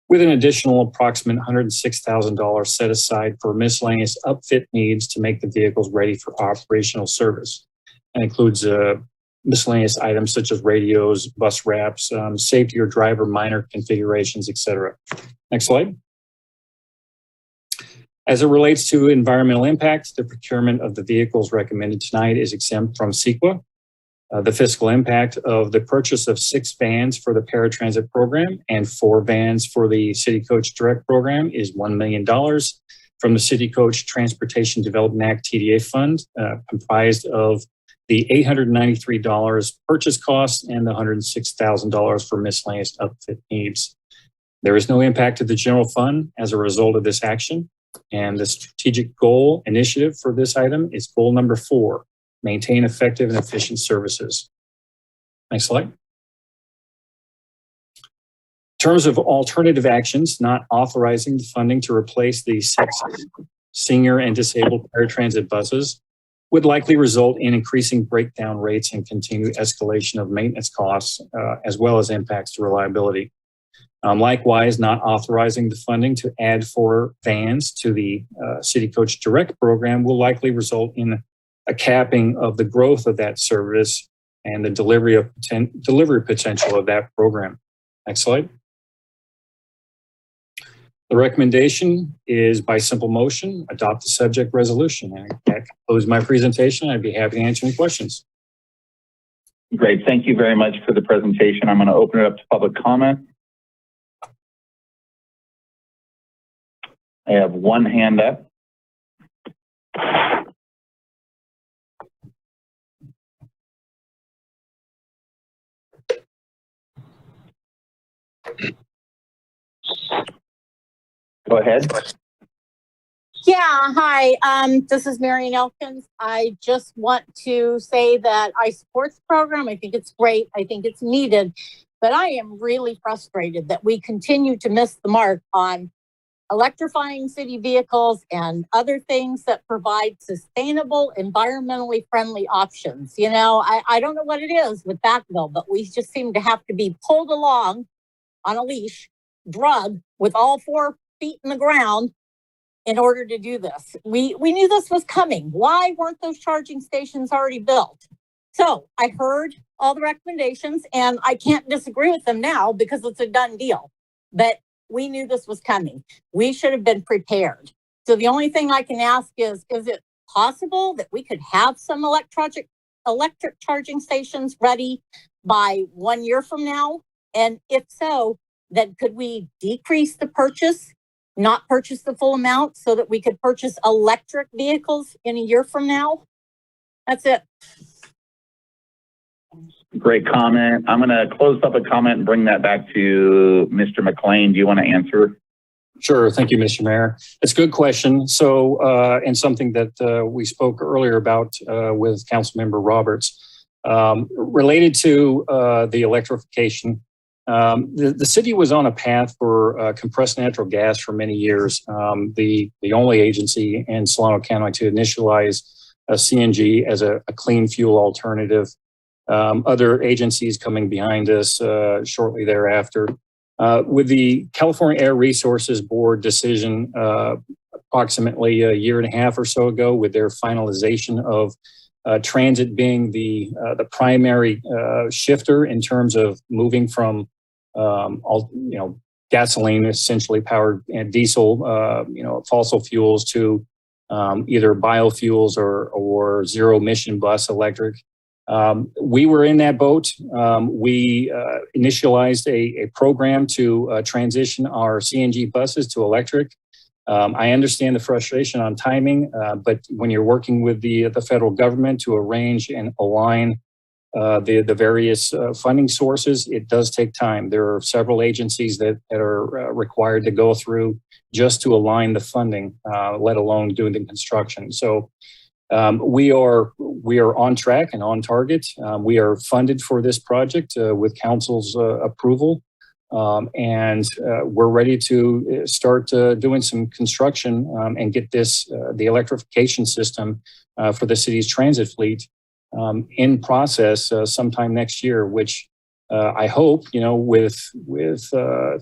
with an additional approximate $106,000 set aside for miscellaneous upfit needs to make the vehicles ready for operational service. That includes miscellaneous items such as radios, bus wraps, safety or driver minor configurations, etc. Next slide. As it relates to environmental impact, the procurement of the vehicles recommended tonight is exempt from CEQA. The fiscal impact of the purchase of 6 vans for the Paratransit program and 4 vans for the City Coach Direct program is $1 million from the City Coach Transportation Development Act TDA fund, comprised of the $893 purchase cost and the $106,000 for miscellaneous upfit needs. There is no impact to the general fund as a result of this action. And the strategic goal initiative for this item is goal number 4, maintain effective and efficient services. Next slide. In terms of alternative actions, not authorizing the funding to replace the 6 senior and disabled paratransit buses would likely result in increasing breakdown rates and continued escalation of maintenance costs, as well as impacts to reliability. Likewise, not authorizing the funding to add 4 vans to the City Coach Direct program will likely result in a capping of the growth of that service and the delivery potential of that program. Next slide. The recommendation is by simple motion, adopt the subject resolution. And that concludes my presentation. I'd be happy to answer any questions. Great. Thank you very much for the presentation. I'm going to open it up to public comment. I have one hand up. Go ahead. Yeah, hi. This is Marion Elkins. I just want to say that I support the program. I think it's great. I think it's needed. But I am really frustrated that we continue to miss the mark on electrifying city vehicles and other things that provide sustainable, environmentally friendly options. You know, I don't know what it is with Vacaville, but we just seem to have to be pulled along on a leash, drugged with all 4 feet in the ground in order to do this. We knew this was coming. Why weren't those charging stations already built? So I heard all the recommendations and I can't disagree with them now because it's a done deal. But we knew this was coming. We should have been prepared. So the only thing I can ask is it possible that we could have some electric charging stations ready by 1 year from now? And if so, then could we decrease the purchase, not purchase the full amount so that we could purchase electric vehicles in a year from now? That's it. Great comment. I'm going to close public comment and bring that back to Mr. McLean. Do you want to answer? Sure. Thank you, Mr. Mayor. It's a good question. So, and something that we spoke earlier about with Councilmember Roberts, related to the electrification. The city was on a path for compressed natural gas for many years. The only agency in Solano County to initialize CNG as a clean fuel alternative. Other agencies coming behind us shortly thereafter. With the California Air Resources Board decision approximately a year and a half or so ago, with their finalization of transit being the primary shifter in terms of moving from gasoline essentially powered and diesel fossil fuels to either biofuels or zero emission bus electric. We were in that boat. We initialized a program to transition our CNG buses to electric. I understand the frustration on timing, but when you're working with the federal government to arrange and align the various funding sources, it does take time. There are several agencies that are required to go through just to align the funding, let alone doing the construction. So we are on track and on target. We are funded for this project with council's approval. And we're ready to start doing some construction and get this, the electrification system for the city's transit fleet in process sometime next year, which I hope, you know, with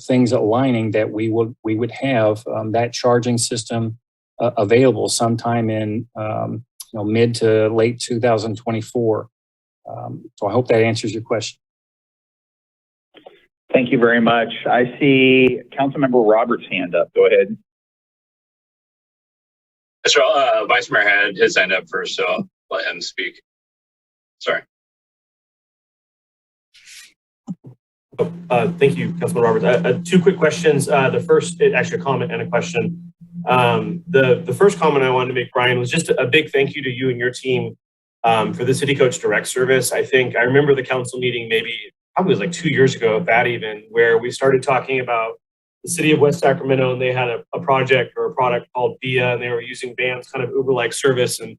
things aligning, that we would have that charging system available sometime in you know, mid to late 2024. So I hope that answers your question. Thank you very much. I see Councilmember Roberts' hand up. Go ahead. So, Vice Mayor had his hand up first, so I'll let him speak. Sorry. Thank you, Councilman Roberts. Two quick questions. The first, actually a comment and a question. The first comment I wanted to make, Brian, was just a big thank you to you and your team for the City Coach Direct service. I think I remember the council meeting probably was like 2 years ago, if that even, where we started talking about the city of West Sacramento, and they had a project or a product called VIA, and they were using vans, kind of Uber-like service. And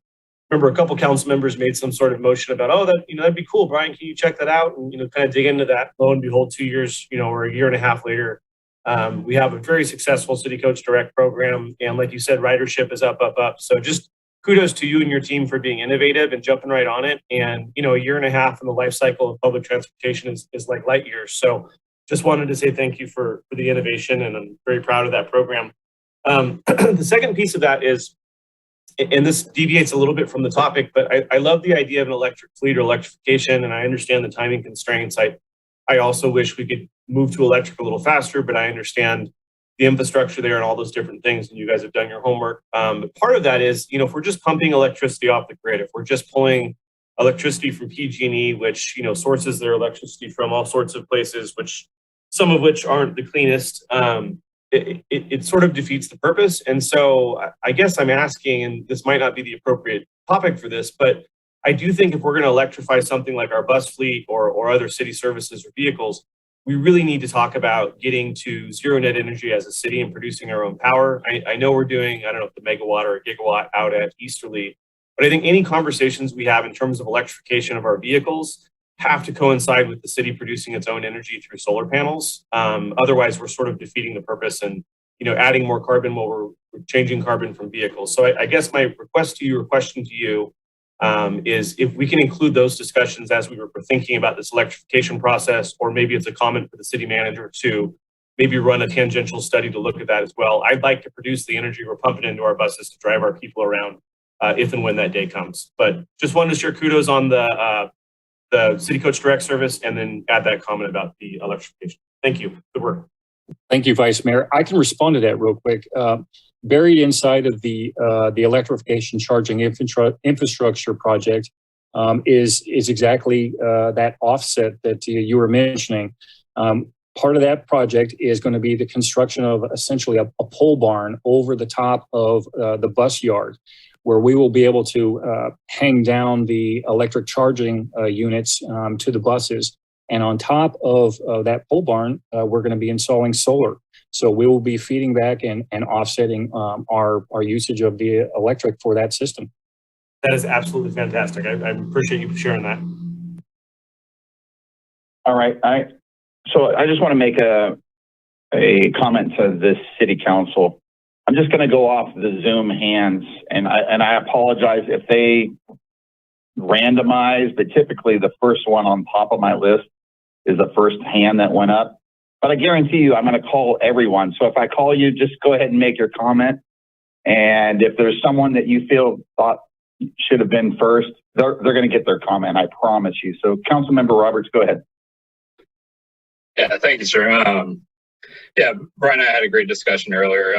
remember a couple council members made some sort of motion about, oh, that, you know, that'd be cool, Brian, can you check that out? And, you know, kind of dig into that. Lo and behold, 2 years, you know, or a year and a half later, we have a very successful City Coach Direct program. And like you said, ridership is up. So just kudos to you and your team for being innovative and jumping right on it. And, you know, a year and a half in the life cycle of public transportation is like light years. So just wanted to say thank you for the innovation, and I'm very proud of that program. The second piece of that is, and this deviates a little bit from the topic, but I love the idea of an electric fleet or electrification, and I understand the timing constraints. I also wish we could move to electric a little faster, but I understand the infrastructure there and all those different things, and you guys have done your homework. But part of that is, you know, if we're just pumping electricity off the grid, if we're just pulling electricity from PG&E, which, you know, sources their electricity from all sorts of places, which some of which aren't the cleanest, it sort of defeats the purpose. And so I guess I'm asking, and this might not be the appropriate topic for this, but I do think if we're going to electrify something like our bus fleet or other city services or vehicles, we really need to talk about getting to zero net energy as a city and producing our own power. I know we're doing, I don't know if the megawatt or a gigawatt out at Easterly, but I think any conversations we have in terms of electrification of our vehicles have to coincide with the city producing its own energy through solar panels. Otherwise, we're sort of defeating the purpose and, you know, adding more carbon while we're changing carbon from vehicles. So I guess my request to you or question to you is if we can include those discussions as we were thinking about this electrification process, or maybe it's a comment for the city manager to maybe run a tangential study to look at that as well. I'd like to produce the energy we're pumping into our buses to drive our people around if and when that day comes. But just wanted to share kudos on the City Coach Direct service, and then add that comment about the electrification. Thank you. Good work. Thank you, Vice Mayor. I can respond to that real quick. Buried inside of the electrification charging infrastructure project is exactly that offset that you were mentioning. Part of that project is going to be the construction of essentially a pole barn over the top of the bus yard, where we will be able to hang down the electric charging units to the buses. And on top of that pole barn, we're going to be installing solar. So we will be feeding back and offsetting our usage of the electric for that system. That is absolutely fantastic. I appreciate you sharing that. All right. So I just want to make a comment to this city council. I'm just going to go off the Zoom hands, and I apologize if they randomize, but typically the first one on top of my list is the first hand that went up. But I guarantee you, I'm going to call everyone. So if I call you, just go ahead and make your comment. And if there's someone that you feel thought should have been first, they're going to get their comment, I promise you. So Councilmember Roberts, go ahead. Yeah, thank you, sir. Yeah, Brian and I had a great discussion earlier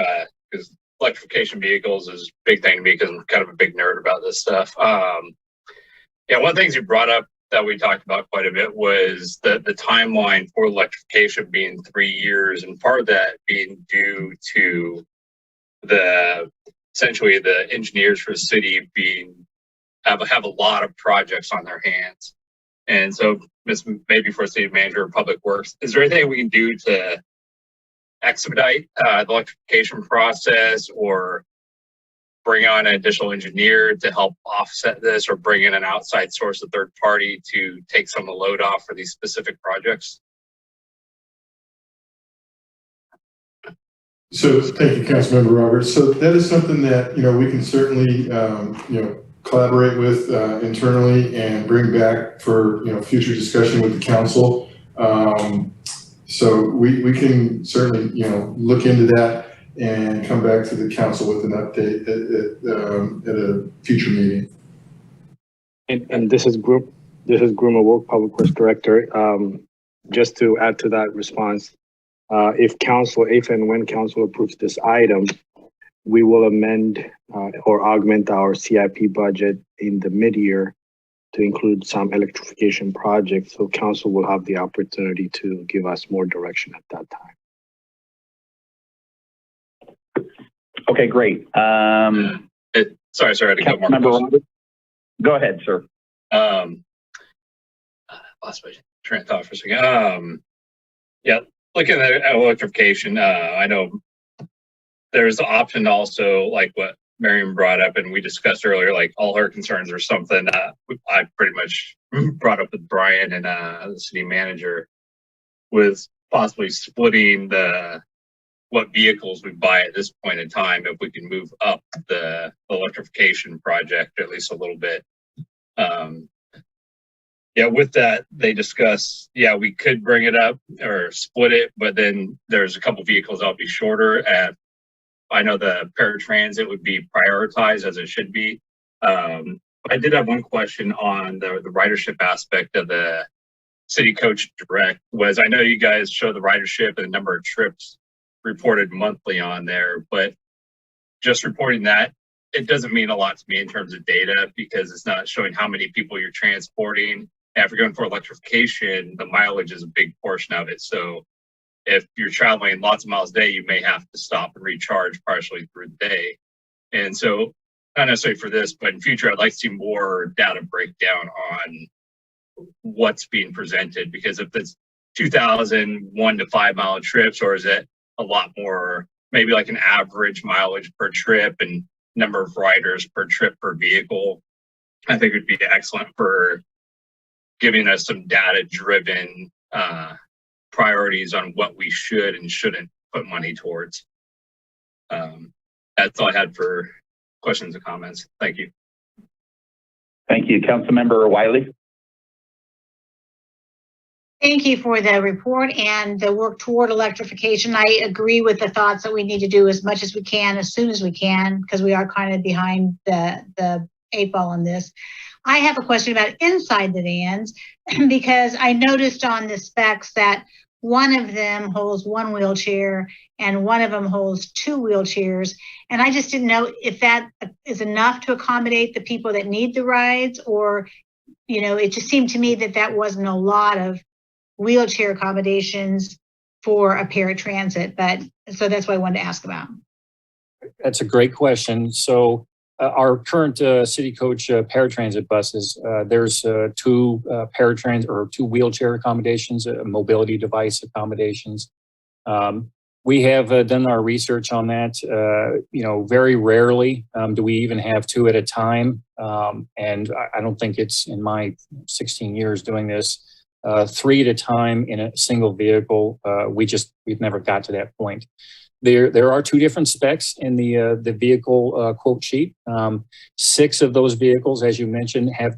because electrification vehicles is a big thing to me because I'm kind of a big nerd about this stuff. Yeah, one of the things you brought up that we talked about quite a bit was the timeline for electrification being 3 years, and part of that being due to essentially the engineers for the city have a lot of projects on their hands. And so maybe for city manager or public works, is there anything we can do to expedite the electrification process, or bring on an additional engineer to help offset this, or bring in an outside source, a third party, to take some of the load off for these specific projects? So thank you, Councilmember Roberts. So that is something that, we can certainly, collaborate with internally and bring back for, future discussion with the council. So we can certainly, look into that and come back to the council with an update at a future meeting. And this is Gruma Woke, Public Works Director. Just to add to that response, if and when council approves this item, we will amend or augment our CIP budget in the mid-year to include some electrification projects. So council will have the opportunity to give us more direction at that time. Okay, great. Sorry, I had to go more. Go ahead, sir. Lost my train of thought for a second. Yeah, looking at electrification, I know there's the option also, like what Miriam brought up and we discussed earlier, like all her concerns are something I pretty much brought up with Brian and the city manager, with possibly splitting what vehicles we buy at this point in time, if we can move up the electrification project at least a little bit. Yeah, with that, they discuss, we could bring it up or split it, but then there's a couple vehicles that'll be shorter. And I know the paratransit would be prioritized as it should be. I did have one question on the ridership aspect of the City Coach Direct. Was I know you guys show the ridership and the number of trips reported monthly on there, but just reporting that, it doesn't mean a lot to me in terms of data because it's not showing how many people you're transporting. And if you're going for electrification, the mileage is a big portion of it. So if you're traveling lots of miles a day, you may have to stop and recharge partially through the day. And so, not necessarily for this, but in future, I'd like to see more data breakdown on what's being presented. Because if it's 2,000 1 to 5 mile trips, or is it a lot more, maybe like an average mileage per trip and number of riders per trip per vehicle, I think it would be excellent for giving us some data-driven priorities on what we should and shouldn't put money towards. That's all I had for questions and comments. Thank you. Thank you. Councilmember Wiley. Thank you for the report and the work toward electrification. I agree with the thoughts that we need to do as much as we can, as soon as we can, because we are kind of behind the 8 ball on this. I have a question about inside the vans, because I noticed on the specs that one of them holds 1 wheelchair and one of them holds 2 wheelchairs. And I just didn't know if that is enough to accommodate the people that need the rides, or, it just seemed to me that that wasn't a lot of wheelchair accommodations for a paratransit. But so that's what I wanted to ask about. That's a great question. So our current City Coach paratransit buses, there's 2 paratransit or 2 wheelchair accommodations, mobility device accommodations. We have done our research on that. Very rarely do we even have 2 at a time. And I don't think it's, in my 16 years doing this, 3 at a time in a single vehicle. We've never got to that point. There are 2 different specs in the vehicle quote sheet. 6 of those vehicles, as you mentioned, have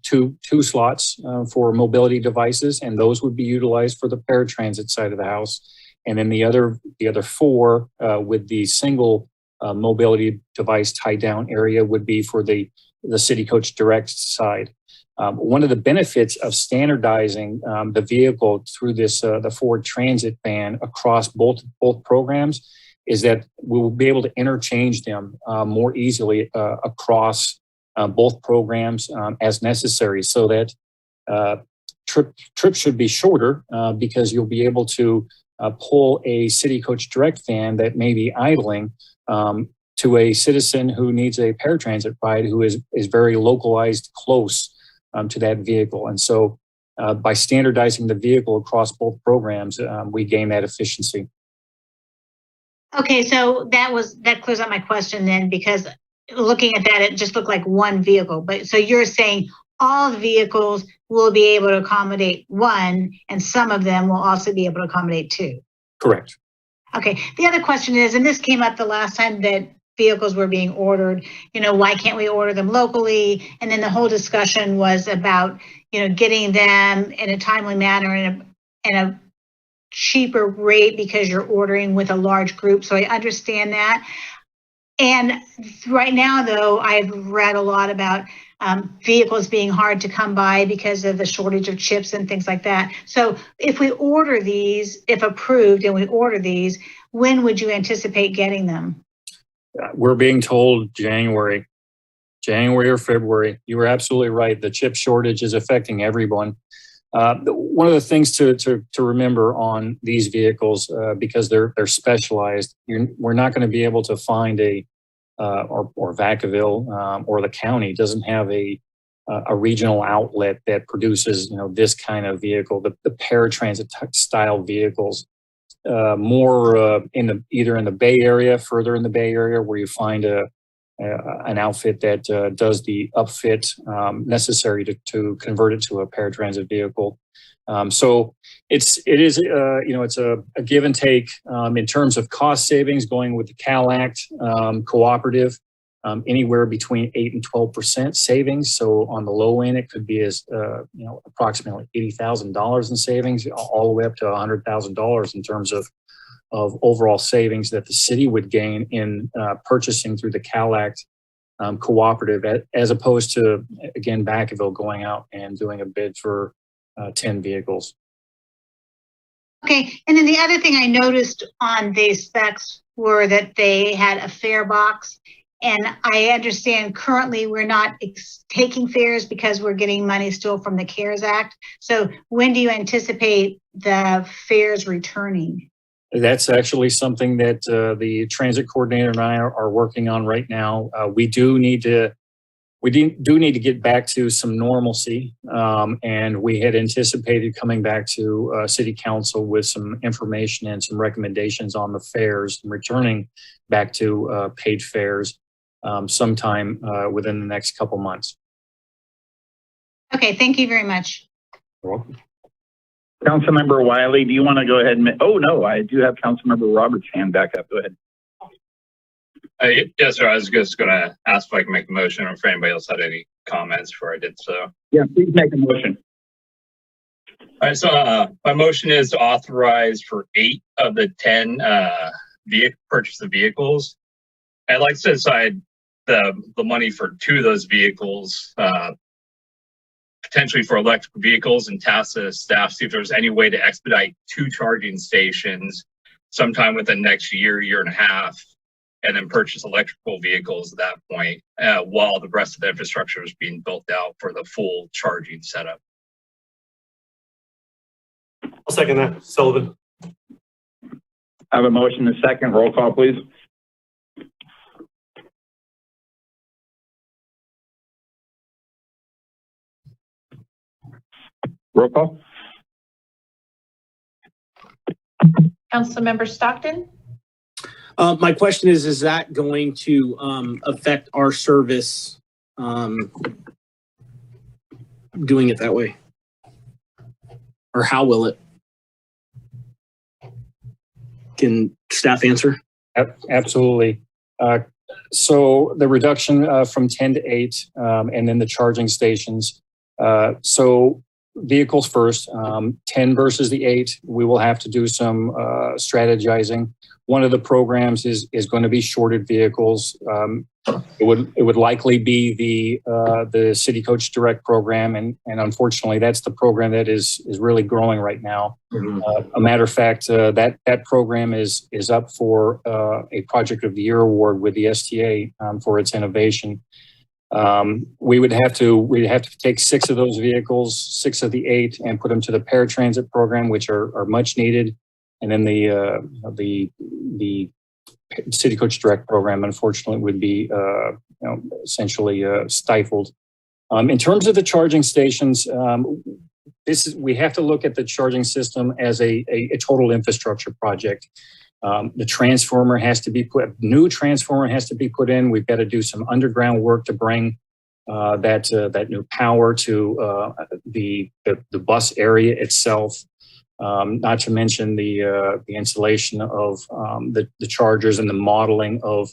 two slots for mobility devices, and those would be utilized for the paratransit side of the house. And then the other 4 with the single mobility device tie down area would be for the City Coach Direct side. One of the benefits of standardizing the vehicle through this the Ford Transit van across both programs is that we will be able to interchange them more easily across both programs as necessary, so that trips should be shorter because you'll be able to pull a City Coach Direct van that may be idling to a citizen who needs a paratransit ride who is very localized close to that vehicle. And so by standardizing the vehicle across both programs, we gain that efficiency. Okay, so that clears up my question then, because looking at that, it just looked like 1 vehicle. But so you're saying all the vehicles will be able to accommodate 1, and some of them will also be able to accommodate 2. Correct. Okay, the other question is, and this came up the last time that vehicles were being ordered, why can't we order them locally? And then the whole discussion was about, getting them in a timely manner and a cheaper rate because you're ordering with a large group. So I understand that. And right now, though, I've read a lot about vehicles being hard to come by because of the shortage of chips and things like that. So if we order these, if approved and we order these, when would you anticipate getting them? We're being told January or February. You were absolutely right. The chip shortage is affecting everyone. One of the things to remember on these vehicles, because they're specialized, we're not going to be able to find or Vacaville or the county doesn't have a regional outlet that produces this kind of vehicle. The paratransit style vehicles, more either in the Bay Area, further in the Bay Area, where you find an outfit that does the upfit necessary to convert it to a paratransit vehicle. So it's a give and take in terms of cost savings, going with the Cal Act cooperative, anywhere between 8 and 12% savings. So on the low end, it could be as approximately $80,000 in savings, all the way up to $100,000 in terms of overall savings that the city would gain in purchasing through the Cal Act cooperative, as opposed to, again, Vacaville going out and doing a bid for 10 vehicles. Okay, and then the other thing I noticed on these specs were that they had a fare box. And I understand currently we're not taking fares because we're getting money still from the CARES Act. So when do you anticipate the fares returning? That's actually something that the transit coordinator and I are working on right now. We do need to get back to some normalcy, and we had anticipated coming back to City Council with some information and some recommendations on the fares and returning back to paid fares sometime within the next couple months. Okay, thank you very much. You're welcome. Councilmember Wiley, do you want to go ahead and, oh no, I do have Councilmember Roberts' hand back up. Go ahead. Yes, sir. I was just going to ask if I can make a motion or if anybody else had any comments before I did so. Yeah, please make a motion. All right, so my motion is to authorize for 8 of the 10 purchase of vehicles. I'd like to set aside the money for 2 of those vehicles, potentially for electric vehicles, and task the staff see if there's any way to expedite 2 charging stations sometime within the next year and a half, and then purchase electrical vehicles at that point, while the rest of the infrastructure is being built out for the full charging setup. I'll second that. Sullivan. I have a motion and a second. Roll call, please. Roll call. Councilmember Stockton? My question is that going to affect our service doing it that way? Or how will it? Can staff answer? Absolutely. So the reduction from 10 to 8, and then the charging stations. So vehicles first, 10 versus the 8, we will have to do some strategizing. One of the programs is going to be shorted vehicles. It would likely be the City Coach Direct program, and unfortunately, that's the program that is really growing right now. A matter of fact, that program is up for a Project of the Year award with the STA for its innovation. We'd have to take 6 of those vehicles, 6 of the 8, and put them to the paratransit program, which are much needed. And then the City Coach Direct program, unfortunately, would be essentially stifled. In terms of the charging stations, we have to look at the charging system as a total infrastructure project. The transformer has to be new transformer has to be put in. We've got to do some underground work to bring that new power to the bus area itself. not to mention the installation of the chargers and the modeling of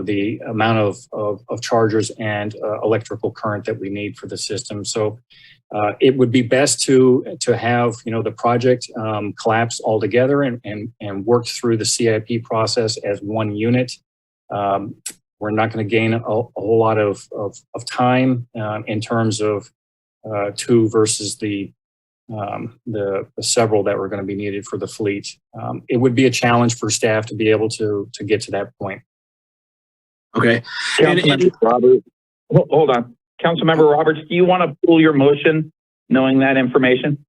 the amount of chargers and electrical current that we need for the system. So it would be best to have the project collapse all together and work through the CIP process as one unit. We're not going to gain a whole lot of time in terms of two versus the several that were going to be needed for the fleet. It would be a challenge for staff to be able to get to that point. Okay. Councilmember Roberts, hold on. Councilmember Roberts, do you want to pull your motion knowing that information?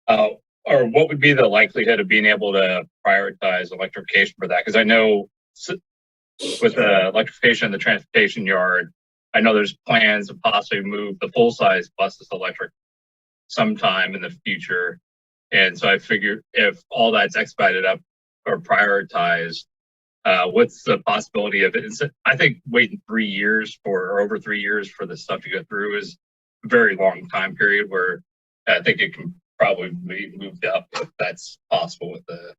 Or what would be the likelihood of being able to prioritize electrification for that? Because I know with the electrification of the transportation yard, I know there's plans to possibly move the full-size buses electric sometime in the future. And so I figure if all that's expedited up or prioritized, what's the possibility of it? I think waiting 3 years or over 3 years for this stuff to go through is a very long time period where I think it can probably be moved up if that's possible with the.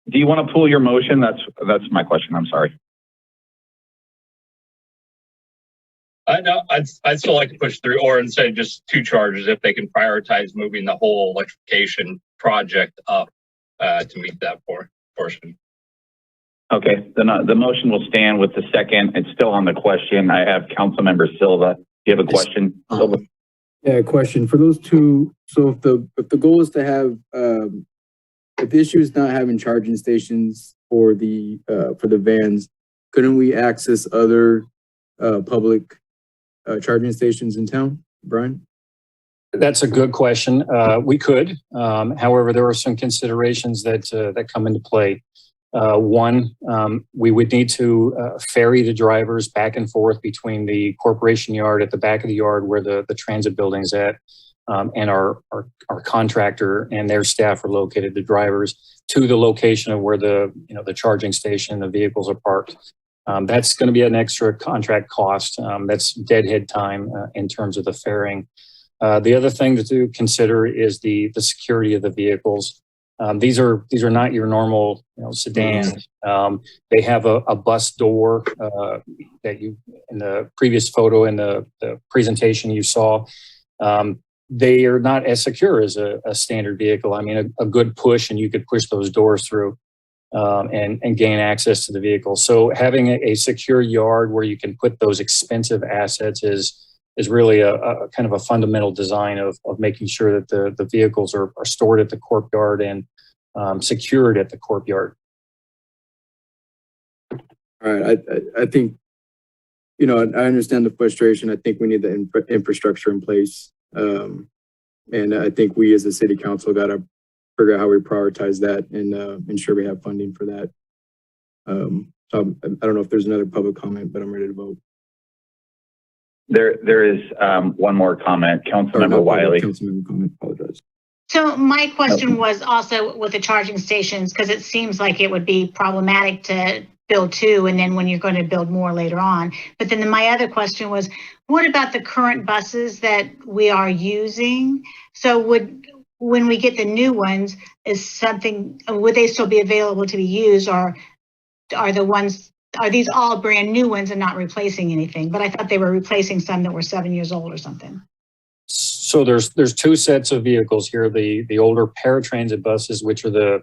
Do you want to pull your motion? That's my question. I'm sorry. No, I'd still like to push through, or instead of just 2 chargers, if they can prioritize moving the whole electrification project up to meet that portion. Okay, then the motion will stand with the second. It's still on the question. I have Councilmember Silva. Do you have a question, Silva? Yeah, question for those two. So if the goal is to have, if the issue is not having charging stations for the vans, couldn't we access other public charging stations in town, Brian? That's a good question. We could. However, there are some considerations that come into play. One, we would need to ferry the drivers back and forth between the corporation yard at the back of the yard where the transit building's at, and our contractor and their staff are located, the drivers, to the location of where the charging station, the vehicles are parked. That's going to be an extra contract cost. That's deadhead time in terms of the ferrying. The other thing to consider is the security of the vehicles. These are not your normal sedans. They have a bus door that you, in the previous photo in the presentation you saw. They are not as secure as a standard vehicle. I mean, a good push and you could push those doors through and gain access to the vehicle. So having a secure yard where you can put those expensive assets is really a kind of a fundamental design of making sure that the vehicles are stored at the corp yard and secured at the corp yard. All right, I think, I understand the frustration. I think we need the infrastructure in place. And I think we as a city council got to figure out how we prioritize that and ensure we have funding for that. So I don't know if there's another public comment, but I'm ready to vote. There is one more comment, Councilmember Wiley. Councilmember comment, apologize. So my question was also with the charging stations, because it seems like it would be problematic to build 2 and then when you're going to build more later on. But then my other question was, what about the current buses that we are using? So when we get the new ones, would they still be available to be used, or are these all brand new ones and not replacing anything? But I thought they were replacing some that were 7 years old or something. So there's 2 sets of vehicles here. The older paratransit buses, which are the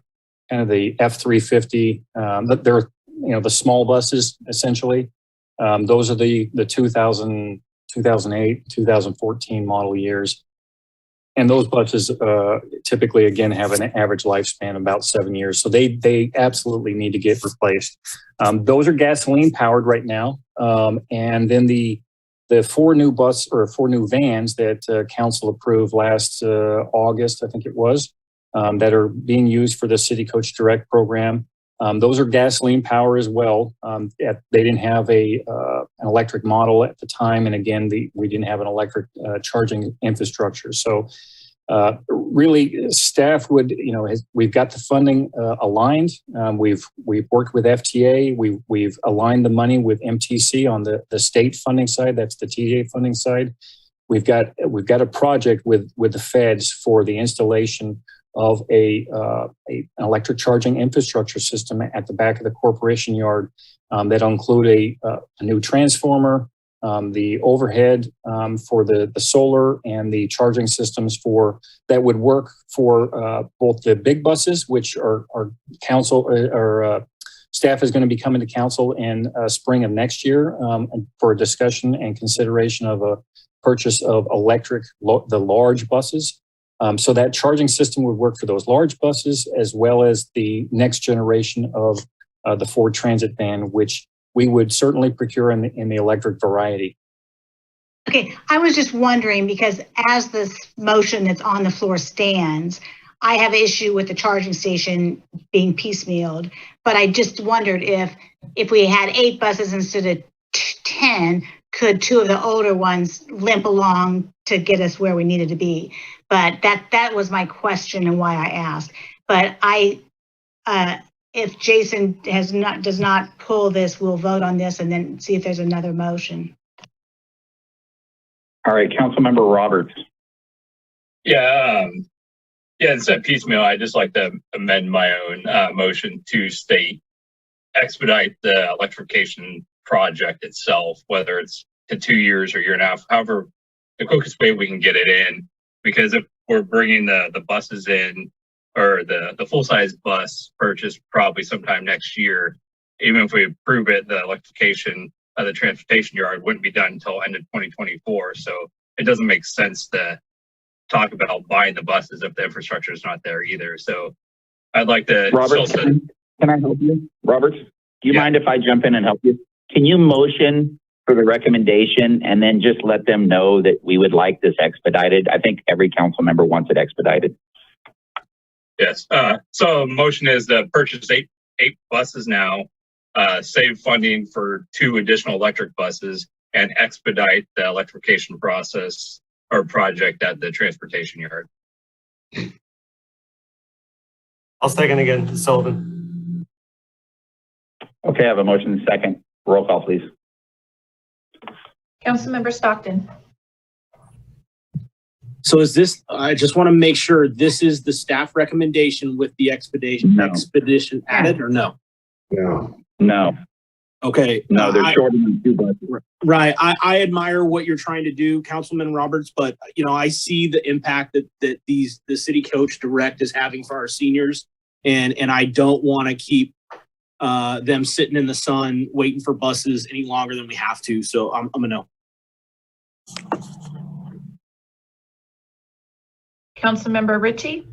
kind of the F350. They're the small buses essentially. Those are the 2000, 2008, 2014 model years. And those buses typically, again, have an average lifespan of about 7 years. So they absolutely need to get replaced. Those are gasoline powered right now. And then the 4 new vans that council approved last August, I think it was, that are being used for the City Coach Direct program. Those are gasoline power as well. They didn't have an electric model at the time. And again, we didn't have an electric charging infrastructure. So really staff would, we've got the funding aligned. We've worked with FTA. We've aligned the money with MTC on the state funding side. That's the TDA funding side. we've got a project with the feds for the installation of an electric charging infrastructure system at the back of the corporation yard that'll include a new transformer, the overhead for the solar and the charging systems that would work for both the big buses, which are council or staff is going to be coming to council in spring of next year for a discussion and consideration of a purchase of the large buses. So that charging system would work for those large buses as well as the next generation of the Ford Transit van, which we would certainly procure in the electric variety. Okay, I was just wondering because as this motion that's on the floor stands, I have an issue with the charging station being piecemealed, but I just wondered if we had 8 buses instead of 10, could 2 of the older ones limp along to get us where we needed to be? But that was my question and why I asked. But if Jason does not pull this, we'll vote on this and then see if there's another motion. All right, Councilmember Roberts. Yeah, instead of piecemeal, I just like to amend my own motion to state expedite the electrification project itself, whether it's to 2 years or a year and a half, however the quickest way we can get it in. Because if we're bringing the buses in, or the full-size bus purchase probably sometime next year, even if we approve it, the electrification of the transportation yard wouldn't be done until end of 2024. So it doesn't make sense to talk about buying the buses if the infrastructure is not there either. So I'd like to. Robert, can I help you? Robert, do you mind if I jump in and help you? Can you motion for the recommendation and then just let them know that we would like this expedited? I think every council member wants it expedited. Yes. So motion is to purchase eight buses now, save funding for 2 additional electric buses, and expedite the electrification process or project at the transportation yard. I'll second again, Sullivan. Okay, I have a motion second. Roll call, please. Councilmember Stockton. So is this, I just want to make sure this is the staff recommendation with the expedition added or no? No. Okay. No, they're shorter than 2 buses. Right. I admire what you're trying to do, Councilman Roberts, but I see the impact that the city coach direct is having for our seniors. And I don't want to keep them sitting in the sun waiting for buses any longer than we have to. So I'm a no. Councilmember Ritchie.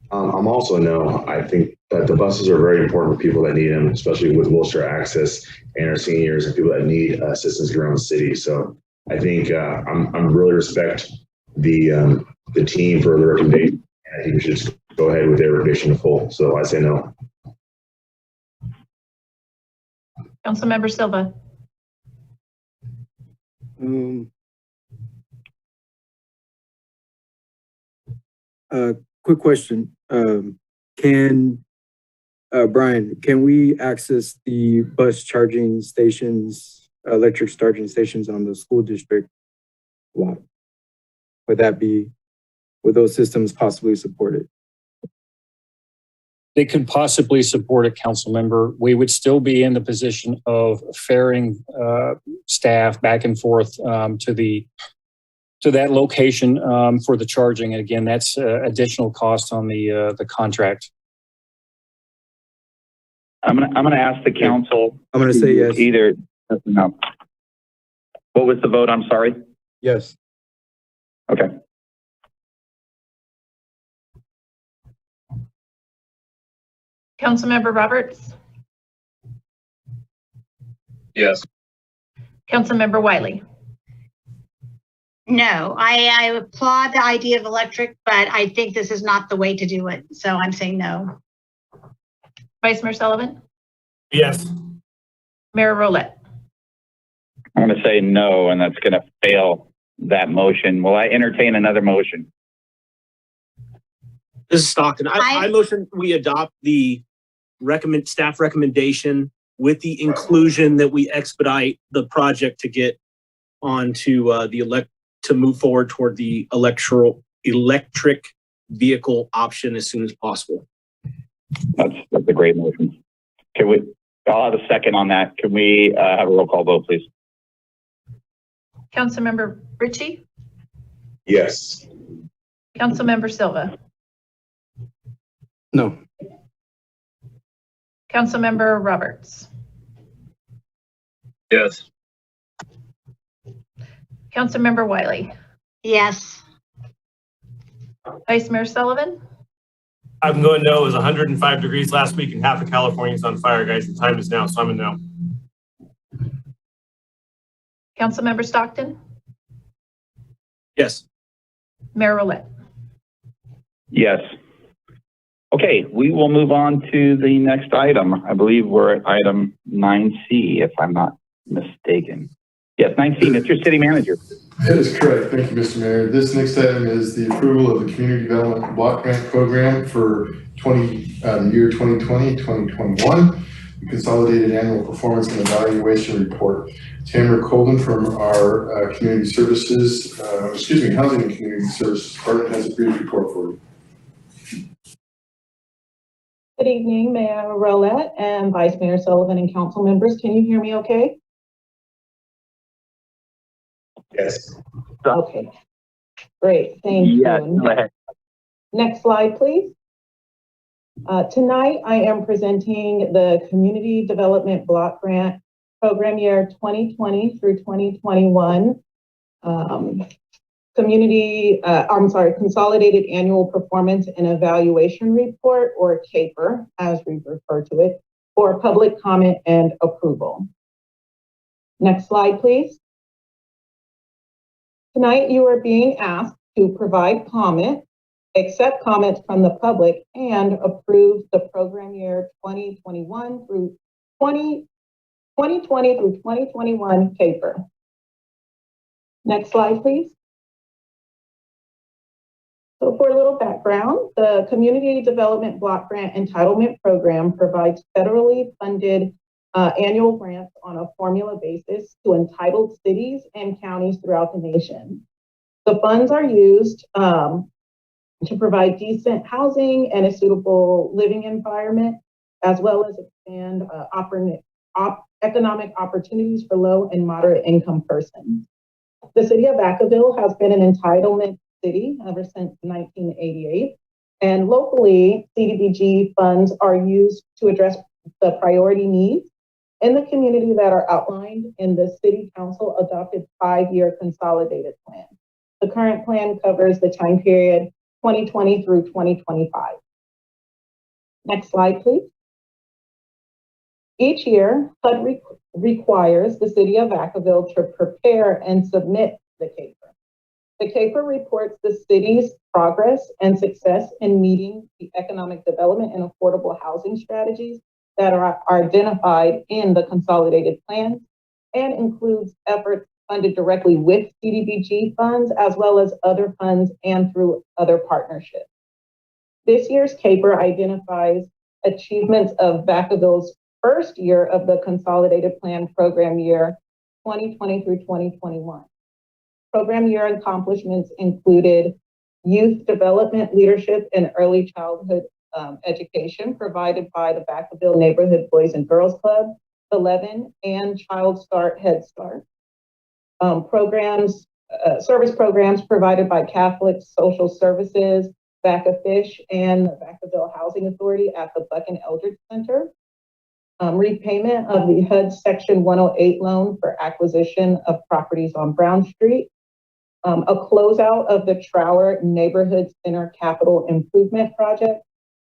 I'm also no. I think that the buses are very important for people that need them, especially with wheelchair access and our seniors and people that need assistance around the city. So I think I'm really respect the team for the recommendation. I think we should just go ahead with their recommendation in full. So I say no. Councilmember Silva. Quick question. Brian, can we access the bus charging stations, electric charging stations on the school district lot? Would those systems possibly support it? They could possibly support a council member. We would still be in the position of ferrying staff back and forth to that location for the charging. And again, that's additional cost on the contract. I'm gonna ask the council. I'm gonna say yes. Either no. What was the vote? I'm sorry. Yes. Okay. Councilmember Roberts. Yes. Councilmember Wiley. No, I applaud the idea of electric, but I think this is not the way to do it. So I'm saying no. Vice Mayor Sullivan. Yes. Mayor Rolette. I'm going to say no, and that's going to fail that motion. Will I entertain another motion? This is Stockton. I motion we adopt the staff recommendation with the inclusion that we expedite the project to get onto to move forward toward the electric vehicle option as soon as possible. That's a great motion. I'll have a second on that. Can we have a roll call vote, please? Councilmember Ritchie, Yes. Councilmember Silva, No. Councilmember Roberts, Yes. Councilmember Wiley, Yes. Vice Mayor Sullivan, I'm going no. It was 105 degrees last week and half of California's on fire, guys. The time is now, so I'm a no. Councilmember Stockton, Yes. Mayor Roulette. Yes. Okay, we will move on to the next item. I believe we're at item 9C, if I'm not mistaken. Yes, 9C, Mr. City Manager. That is correct. Thank you, Mr. Mayor. This next item is the approval of the Community Development Block Grant Program for the year 2020-2021, the Consolidated Annual Performance and Evaluation Report. Tamara Colden from our Community Services, Housing and Community Services Department has a brief report for you. Good evening, Mayor Roulette and Vice Mayor Sullivan and council members. Can you hear me okay? Yes. Okay, great, thank you. Go ahead. Next slide, please. Tonight, I am presenting the Community Development Block Grant Program Year 2020 through 2021 Consolidated Annual Performance and Evaluation Report, or CAPER, as we refer to it, for public comment and approval. Next slide, please. Tonight, you are being asked to provide comment, accept comments from the public, and approve the program year 2020 through 2021 CAPER. Next slide, please. So for a little background, the Community Development Block Grant Entitlement Program provides federally funded annual grants on a formula basis to entitled cities and counties throughout the nation. The funds are used to provide decent housing and a suitable living environment, as well as expand economic opportunities for low and moderate income persons. The city of Vacaville has been an entitlement city ever since 1988. And locally, CDBG funds are used to address the priority needs in the community that are outlined in the City Council adopted 5-year consolidated plan. The current plan covers the time period 2020 through 2025. Next slide, please. Each year, HUD requires the City of Vacaville to prepare and submit the CAPER. The CAPER reports the city's progress and success in meeting the economic development and affordable housing strategies that are identified in the consolidated plan, and includes efforts funded directly with CDBG funds, as well as other funds and through other partnerships. This year's CAPER identifies achievements of Vacaville's first year of the consolidated plan program year 2020 through 2021. Program year accomplishments included youth development, leadership, and early childhood education provided by the Vacaville Neighborhood Boys and Girls Club, the Levin, and Child Start Head Start. Service programs provided by Catholic Social Services, Vacafish, and the Vacaville Housing Authority at the Buck and Eldridge Center. Repayment of the HUD Section 108 loan for acquisition of properties on Brown Street. A closeout of the Trower Neighborhood Center Capital Improvement Project,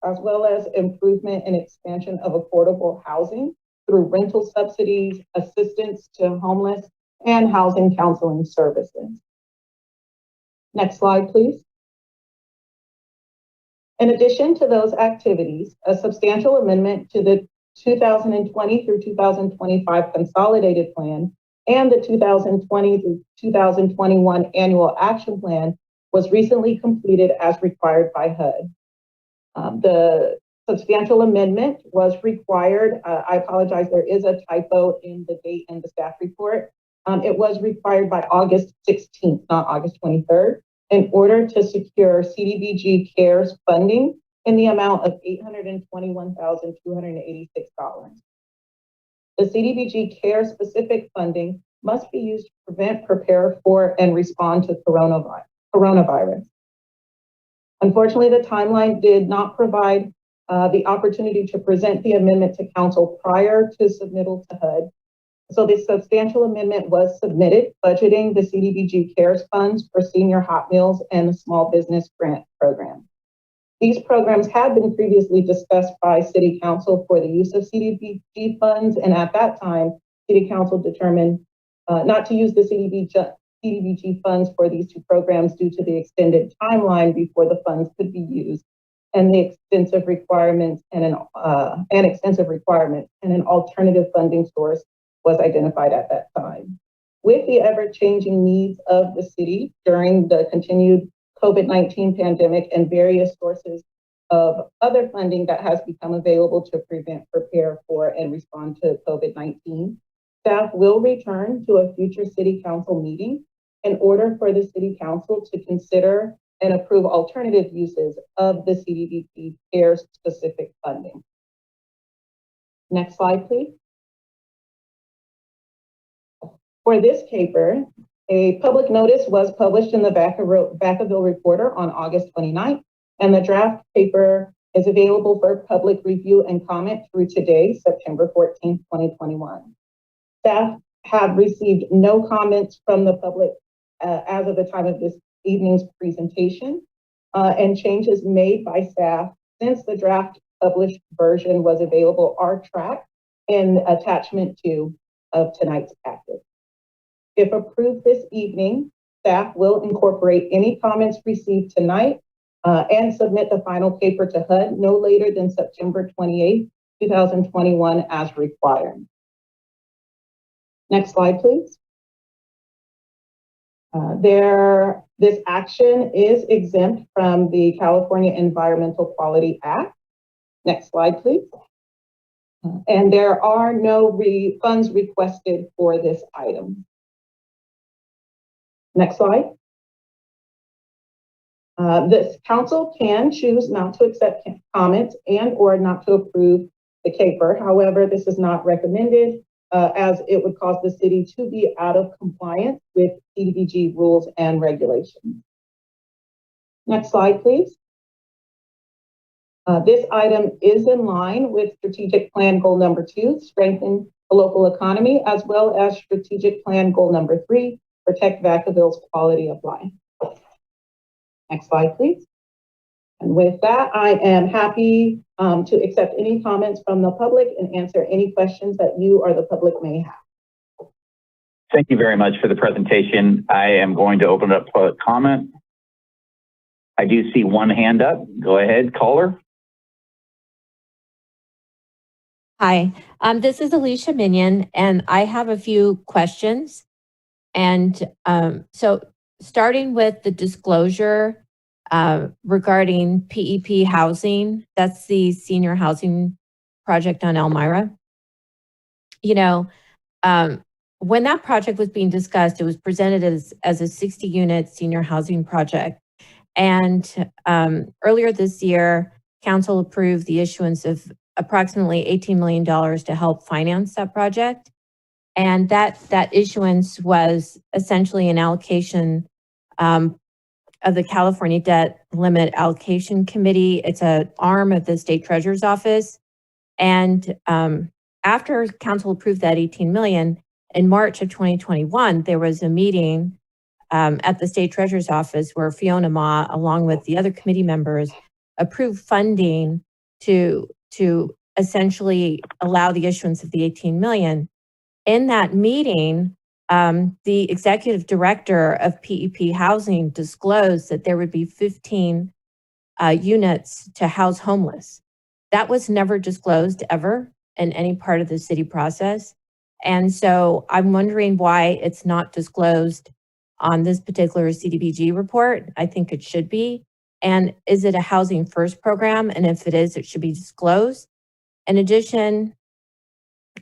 as well as improvement and expansion of affordable housing through rental subsidies, assistance to homeless, and housing counseling services. Next slide, please. In addition to those activities, a substantial amendment to the 2020 through 2025 Consolidated Plan and the 2020 through 2021 Annual Action Plan was recently completed as required by HUD. The substantial amendment was required. I apologize, there is a typo in the date in the staff report. it was required by August 16th, not August 23rd, in order to secure CDBG CARES funding in the amount of $821,286. The CDBG CARES specific funding must be used to prevent, prepare for, and respond to coronavirus. Unfortunately, the timeline did not provide the opportunity to present the amendment to council prior to submittal to HUD. So the substantial amendment was submitted, budgeting the CDBG CARES funds for senior hot meals and the small business grant program. These programs had been previously discussed by City Council for the use of CDBG funds, and at that time, City Council determined not to use the CDBG funds for these two programs due to the extended timeline before the funds could be used, and the extensive requirements and an alternative funding source was identified at that time. With the ever-changing needs of the city during the continued COVID-19 pandemic and various sources of other funding that has become available to prevent, prepare for, and respond to COVID-19, staff will return to a future City Council meeting in order for the City Council to consider and approve alternative uses of the CDBG CARES specific funding. Next slide, please. For this paper, a public notice was published in the Vacaville Reporter on August 29th, and the draft paper is available for public review and comment through today, September 14th, 2021. Staff have received no comments from the public as of the time of this evening's presentation, and changes made by staff since the draft published version was available are tracked in attachment 2 of tonight's packet. If approved this evening, staff will incorporate any comments received tonight and submit the final paper to HUD no later than September 28th, 2021 as required. Next slide, please. This action is exempt from the California Environmental Quality Act. Next slide, please. And there are no funds requested for this item. Next slide. This council can choose not to accept comments and or not to approve the CAPER. However, this is not recommended as it would cause the city to be out of compliance with CDBG rules and regulations. Next slide, please. This item is in line with strategic plan goal number 2, strengthen the local economy, as well as strategic plan goal number 3, protect Vacaville's quality of life. Next slide, please. And with that, I am happy to accept any comments from the public and answer any questions that you or the public may have. Thank you very much for the presentation. I am going to open up public comment. I do see one hand up. Go ahead, caller. Hi, this is Alicia Minion, and I have a few questions. And so starting with the disclosure regarding PEP housing, that's the senior housing project on Elmira. You know, when that project was being discussed, it was presented as a 60-unit senior housing project. And earlier this year, council approved the issuance of approximately $18 million to help finance that project. And that issuance was essentially an allocation of the California Debt Limit Allocation Committee. It's an arm of the State Treasurer's Office. And after council approved that $18 million, in March of 2021, there was a meeting at the State Treasurer's Office where Fiona Ma, along with the other committee members, approved funding to essentially allow the issuance of the $18 million. In that meeting, the executive director of PEP Housing disclosed that there would be 15 units to house homeless. That was never disclosed ever in any part of the city process. And so I'm wondering why it's not disclosed on this particular CDBG report. I think it should be. And is it a housing first program? And if it is, it should be disclosed. In addition,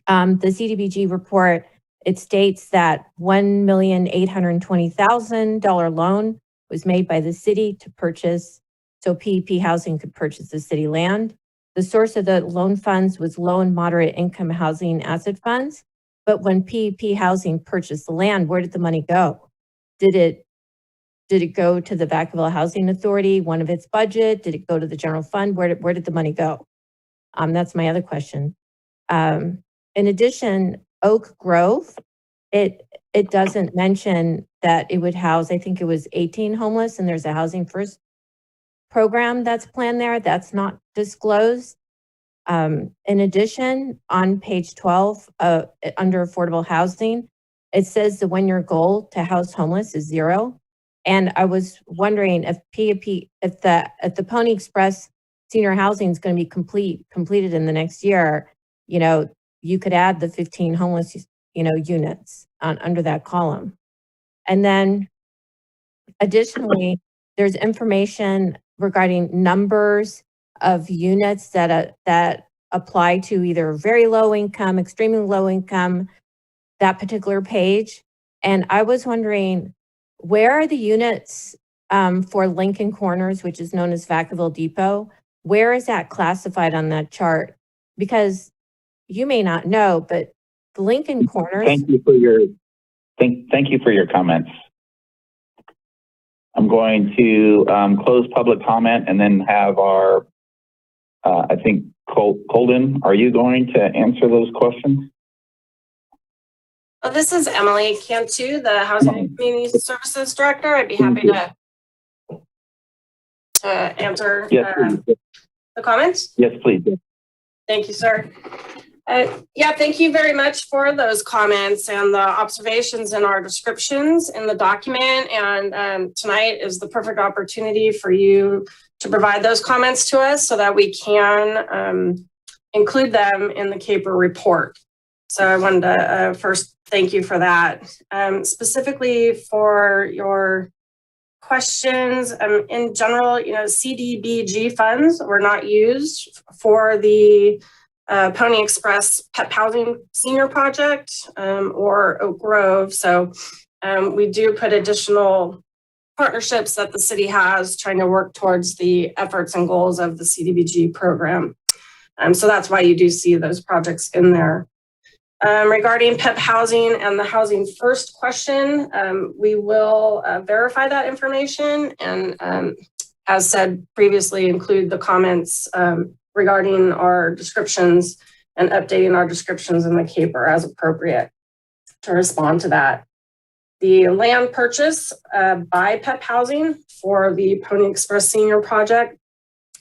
the CDBG report it states that $1,820,000 loan was made by the city to purchase, so PEP Housing could purchase the city land. The source of the loan funds was low and moderate income housing asset funds. But when PEP Housing purchased the land, where did the money go? Did it go to the Vacaville Housing Authority, one of its budget? Did it go to the general fund? Where did the money go? That's my other question. In addition, Oak Grove, it doesn't mention that it would house, I think it was 18 homeless, and there's a Housing First program that's planned there. That's not disclosed. In addition, on page 12, under affordable housing, it says the one-year goal to house homeless is 0. And I was wondering if PEP, if the Pony Express senior housing is going to be completed in the next year, you know, you could add the 15 homeless, you know, units under that column. And then additionally, there's information regarding numbers of units that apply to either very low income, extremely low income, that particular page. And I was wondering, where are the units for Lincoln Corners, which is known as Vacaville Depot? Where is that classified on that chart? Because you may not know, but the Lincoln Corners. Thank you for your comments. I'm going to close public comment and then have our, I think, Colden, are you going to answer those questions? Well, this is Emily Cantu, the Housing and Community Services Director. I'd be happy to answer the comments. Yes, please. Thank you, sir. Yeah, thank you very much for those comments and the observations in our descriptions in the document. And tonight is the perfect opportunity for you to provide those comments to us so that we can include them in the CAPER report. So I wanted to first thank you for that. Specifically for your questions, in general, you know, CDBG funds were not used for the Pony Express Pep Housing Senior Project or Oak Grove. So we do put additional partnerships that the city has trying to work towards the efforts and goals of the CDBG program. So that's why you do see those projects in there. Regarding PEP housing and the Housing First question, we will verify that information and as said previously, include the comments regarding our descriptions and updating our descriptions in the CAPER as appropriate to respond to that. The land purchase by PEP Housing for the Pony Express Senior Project,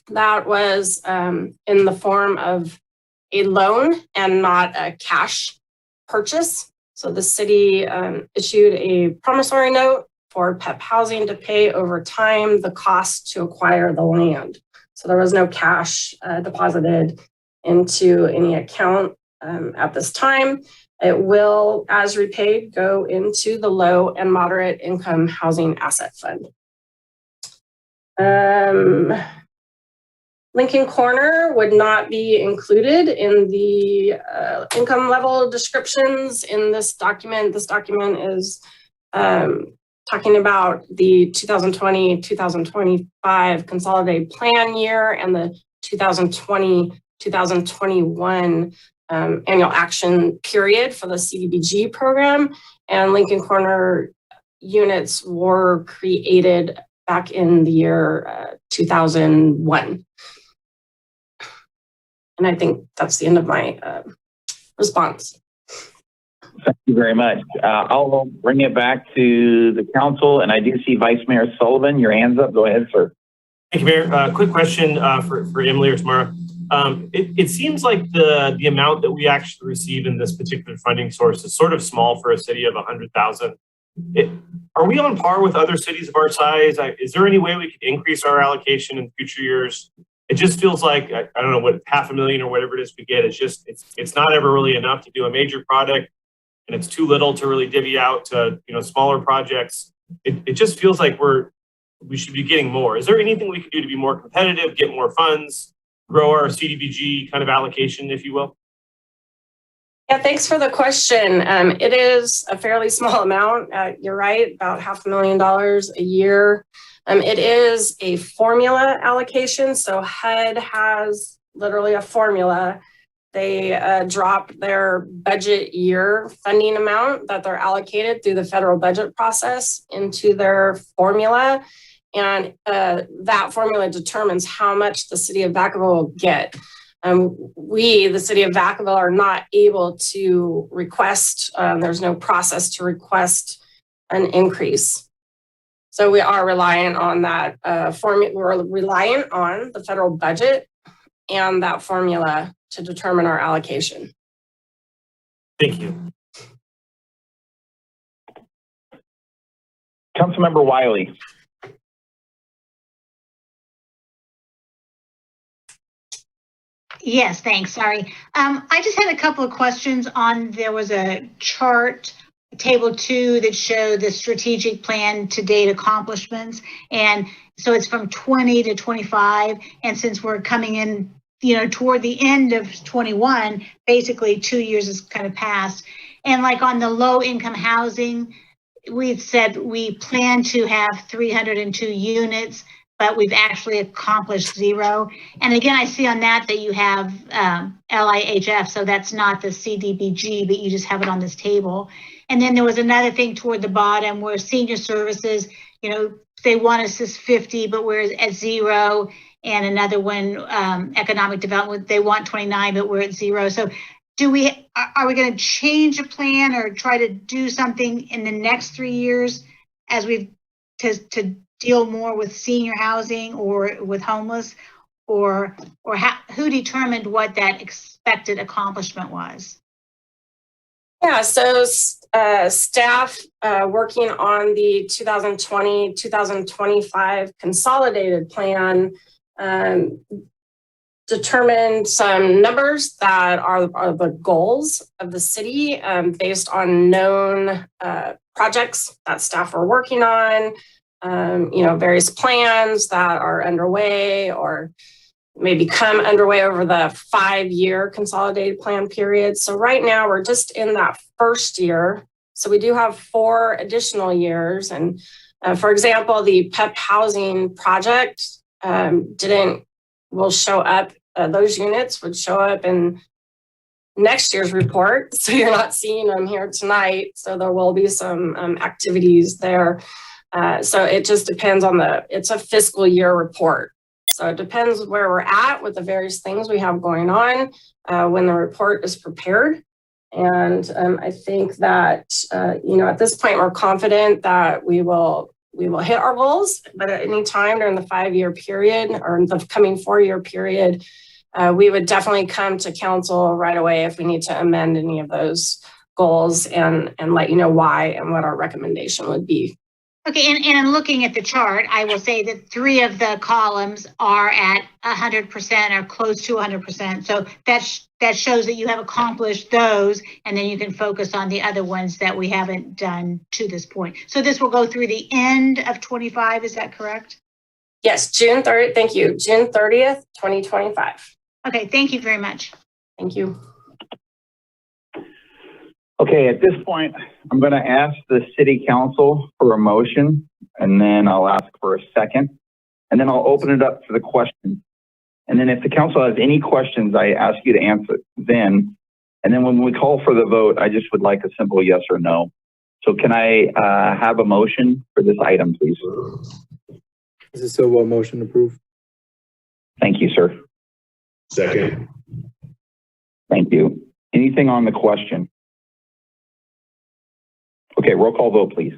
that was in the form of a loan and not a cash purchase. So the city issued a promissory note for PEP Housing to pay over time the cost to acquire the land. So there was no cash deposited into any account at this time. It will, as repaid, go into the low and moderate income housing asset fund. Lincoln Corner would not be included in the income level descriptions in this document. This document is talking about the 2020-2025 consolidated plan year and the 2020-2021 annual action period for the CDBG program. And Lincoln Corner units were created back in the year 2001. And I think that's the end of my response. Thank you very much. I'll bring it back to the council, and I do see Vice Mayor Sullivan. Your hand's up. Go ahead, sir. Thank you, Mayor. Quick question for Emily or Tamara. It seems like the amount that we actually receive in this particular funding source is sort of small for a city of 100,000. Are we on par with other cities of our size? Is there any way we could increase our allocation in future years? It just feels like, I don't know, what $500,000 or whatever it is we get. It's not ever really enough to do a major project, and it's too little to really divvy out to, you know, smaller projects. It just feels like we should be getting more. Is there anything we could do to be more competitive, get more funds, grow our CDBG kind of allocation, if you will? Yeah, thanks for the question. It is a fairly small amount. You're right, about $500,000 a year. It is a formula allocation. So HUD has literally a formula. They drop their budget year funding amount that they're allocated through the federal budget process into their formula. And that formula determines how much the city of Vacaville will get. We, the city of Vacaville, are not able to request, there's no process to request an increase. So we are reliant on that formula. We're reliant on the federal budget and that formula to determine our allocation. Thank you. Councilmember Wiley. Yes, thanks. Sorry. I just had a couple of questions on, there was a chart, table 2, that showed the strategic plan to date accomplishments. And so it's from 20 to 25. And since we're coming in, toward the end of 21, basically 2 years has kind of passed. And like on the low income housing, we said we plan to have 302 units, but we've actually accomplished 0. And again, I see on that you have LIHF, so that's not the CDBG, but you just have it on this table. And then there was another thing toward the bottom where senior services, they want us as 50, but we're at 0. And another one, economic development, they want 29, but we're at 0. So are we going to change a plan or try to do something in the next 3 years as to deal more with senior housing or with homeless, or who determined what that expected accomplishment was? Yeah, so staff working on the 2020-2025 Consolidated Plan determined some numbers that are the goals of the city based on known projects that staff are working on, various plans that are underway or may become underway over the 5-year Consolidated Plan period. So right now we're just in that first year. So we do have 4 additional years. And for example, the PEP housing project will show up, those units would show up in next year's report. So you're not seeing them here tonight. So there will be some activities there. So it just depends on it's a fiscal year report. So it depends where we're at with the various things we have going on when the report is prepared. And I think that, at this point, we're confident that we will hit our goals, but at any time during the 5-year period or the coming 4-year period, we would definitely come to council right away if we need to amend any of those goals and let you know why and what our recommendation would be. Okay, and looking at the chart, I will say that 3 of the columns are at 100% or close to 100%. So that shows that you have accomplished those, and then you can focus on the other ones that we haven't done to this point. So this will go through the end of 25, is that correct? Yes, June 30th, thank you. June 30th, 2025. Okay, thank you very much. Thank you. Okay, at this point, I'm going to ask the city council for a motion, and then I'll ask for a second, and then I'll open it up for the questions. And then if the council has any questions, I ask you to answer then. And then when we call for the vote, I just would like a simple yes or no. So can I have a motion for this item, please? This is Silva, motion approved. Thank you, sir. Second. Thank you. Anything on the question? Okay, roll call vote, please.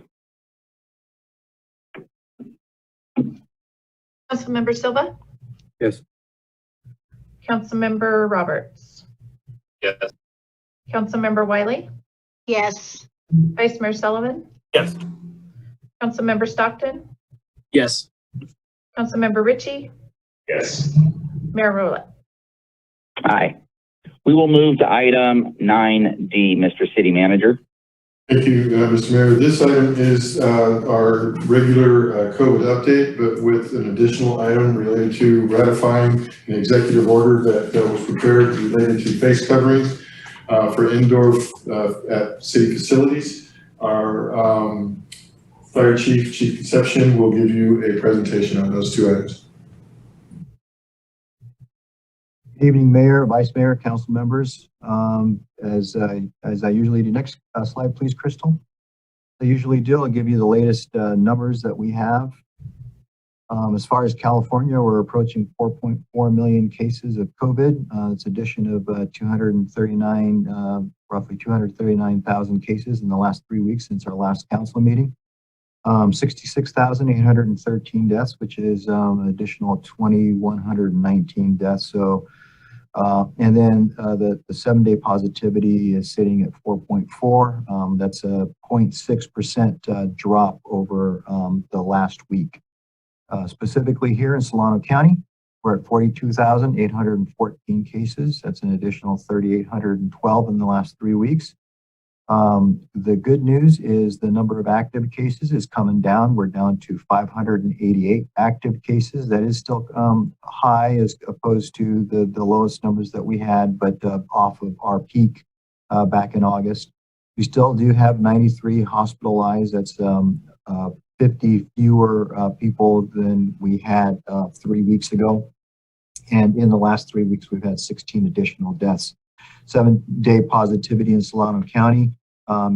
Councilmember Silva? Yes. Councilmember Roberts? Yes. Councilmember Wiley? Yes. Vice Mayor Sullivan? Yes. Councilmember Stockton? Yes. Councilmember Ritchie? Yes. Mayor Rowlett? Aye. We will move to item 9D, Mr. City Manager. Thank you, Mr. Mayor. This item is our regular code update, but with an additional item related to ratifying an executive order that was prepared related to face coverings. For indoor at city facilities, our Fire Chief Concepcion, will give you a presentation on those two items. Good evening, Mayor, Vice Mayor, council members. As I usually do, next slide, please, Crystal. I usually do, I'll give you the latest numbers that we have. As far as California, we're approaching 4.4 million cases of COVID. It's addition of 239, roughly 239,000 cases in the last 3 weeks since our last council meeting. 66,813 deaths, which is an additional 2,119 deaths. So, and then the 7-day positivity is sitting at 4.4. That's a 0.6% drop over the last week. Specifically here in Solano County, we're at 42,814 cases. That's an additional 3,812 in the last 3 weeks. The good news is the number of active cases is coming down. We're down to 588 active cases. That is still high as opposed to the lowest numbers that we had, but off of our peak back in August. We still do have 93 hospitalized. That's 50 fewer people than we had 3 weeks ago. And in the last 3 weeks, we've had 16 additional deaths. 7-day positivity in Solano County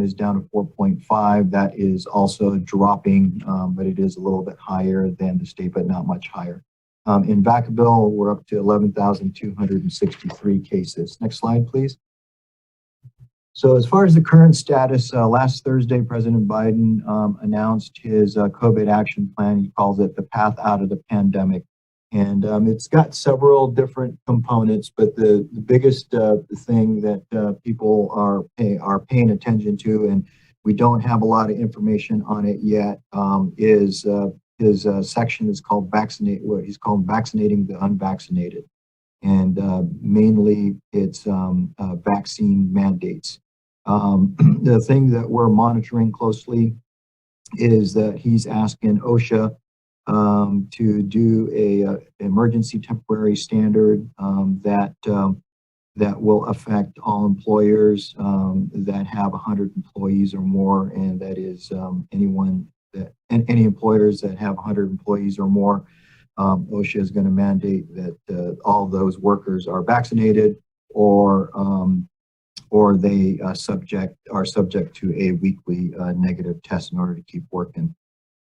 is down to 4.5. That is also dropping, but it is a little bit higher than the state, but not much higher. In Vacaville, we're up to 11,263 cases. Next slide, please. So as far as the current status, last Thursday, President Biden announced his COVID action plan. He calls it the path out of the pandemic. And it's got several different components, but the biggest thing that people are paying attention to, and we don't have a lot of information on it yet, is his section is called vaccinate, what he's called vaccinating the unvaccinated. And mainly it's vaccine mandates. The thing that we're monitoring closely is that he's asking OSHA to do a emergency temporary standard that will affect all employers that have 100 employees or more, and that is any employers that have 100 employees or more. OSHA is going to mandate that all those workers are vaccinated or they are subject to a weekly negative test in order to keep working.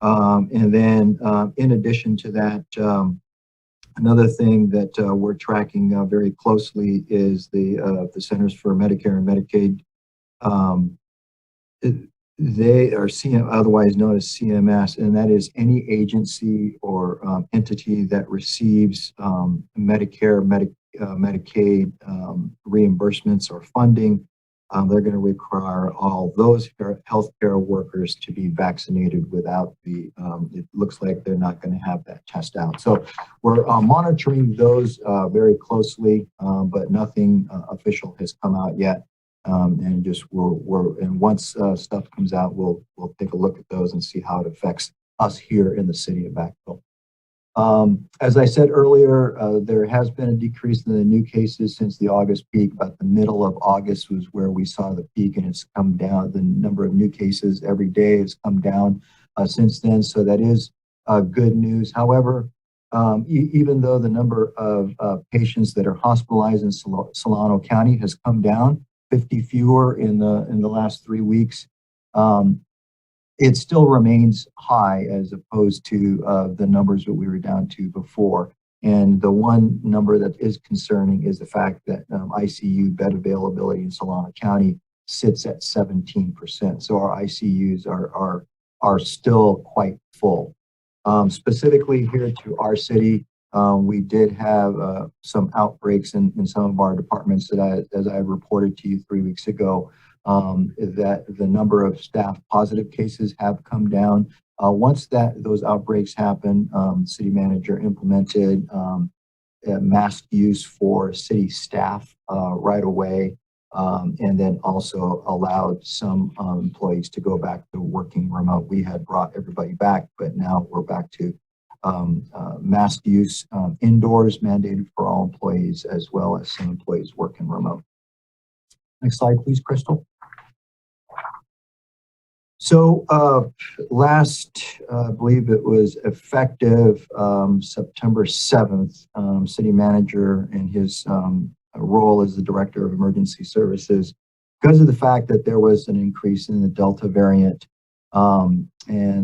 And then in addition to that, another thing that we're tracking very closely is the Centers for Medicare and Medicaid. They are otherwise known as CMS, and that is any agency or entity that receives Medicare, Medicaid reimbursements or funding. They're going to require all those healthcare workers to be vaccinated without it looks like they're not going to have that test out. So we're monitoring those very closely, but nothing official has come out yet. And once stuff comes out, we'll take a look at those and see how it affects us here in the city of Vacaville. As I said earlier, there has been a decrease in the new cases since the August peak. About the middle of August was where we saw the peak, and it's come down. The number of new cases every day has come down since then. So that is good news. However, even though the number of patients that are hospitalized in Solano County has come down, 50 fewer in the last 3 weeks, it still remains high as opposed to the numbers that we were down to before. And the one number that is concerning is the fact that ICU bed availability in Solano County sits at 17%. So our ICUs are still quite full. Specifically here to our city, we did have some outbreaks in some of our departments that as I reported to you 3 weeks ago, that the number of staff positive cases have come down. Once those outbreaks happen, city manager implemented mask use for city staff right away, and then also allowed some employees to go back to working remote. We had brought everybody back, but now we're back to mask use indoors mandated for all employees, as well as some employees working remote. Next slide, please, Crystal. So I believe it was effective September 7th, city manager in his role as the director of emergency services, because of the fact that there was an increase in the Delta variant and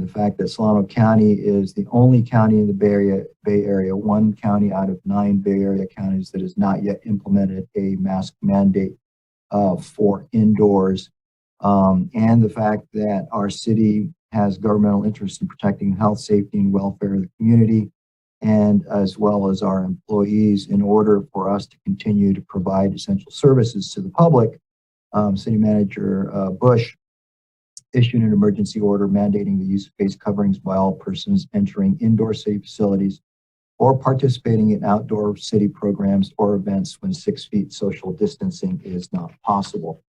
the fact that Solano County is the only county in the Bay Area, one county out of 9 Bay Area counties that has not yet implemented a mask mandate for indoors. And the fact that our city has governmental interest in protecting the health, safety, and welfare of the community, and as well as our employees, in order for us to continue to provide essential services to the public. City Manager Bush issued an emergency order mandating the use of face coverings by all persons entering indoor city facilities or participating in outdoor city programs or events when 6 feet social distancing is not possible.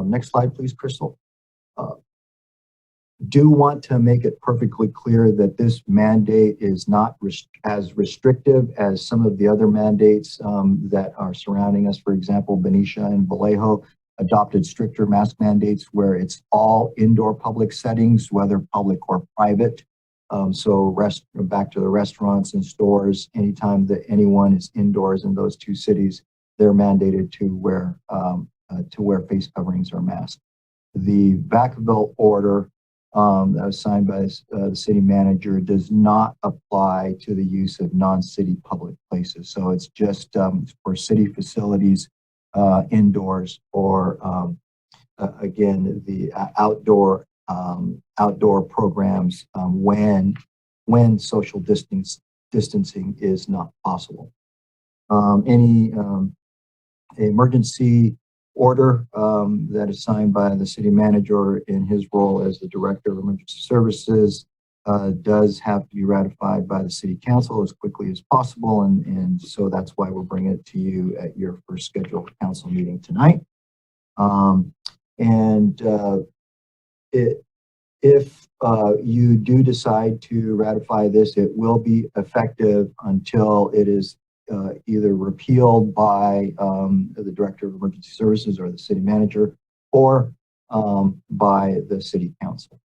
Next slide, please, Crystal. Do want to make it perfectly clear that this mandate is not as restrictive as some of the other mandates that are surrounding us. For example, Benicia and Vallejo adopted stricter mask mandates where it's all indoor public settings, whether public or private. So back to the restaurants and stores, anytime that anyone is indoors in those 2 cities, they're mandated to wear face coverings or masks. The Vacaville order that was signed by the city manager does not apply to the use of non-city public places. So it's just for city facilities indoors, or again, the outdoor programs when social distancing is not possible. Any emergency order that is signed by the city manager in his role as the director of emergency services does have to be ratified by the city council as quickly as possible. And so that's why we're bringing it to you at your first scheduled council meeting tonight. If you do decide to ratify this, it will be effective until it is either repealed by the director of emergency services or the city manager, or by the city council.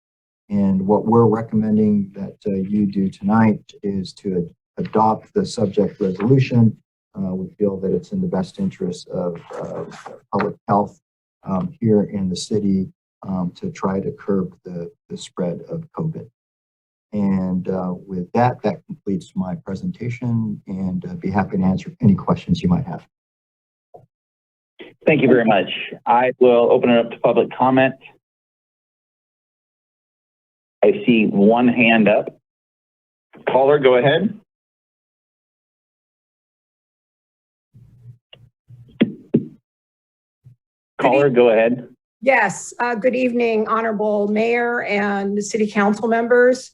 And what we're recommending that you do tonight is to adopt the subject resolution. We feel that it's in the best interest of public health here in the city to try to curb the spread of COVID. And with that completes my presentation, and I'd be happy to answer any questions you might have. Thank you very much. I will open it up to public comment. I see one hand up. Caller, go ahead. Caller, go ahead. Yes, good evening, Honorable Mayor and City Council members.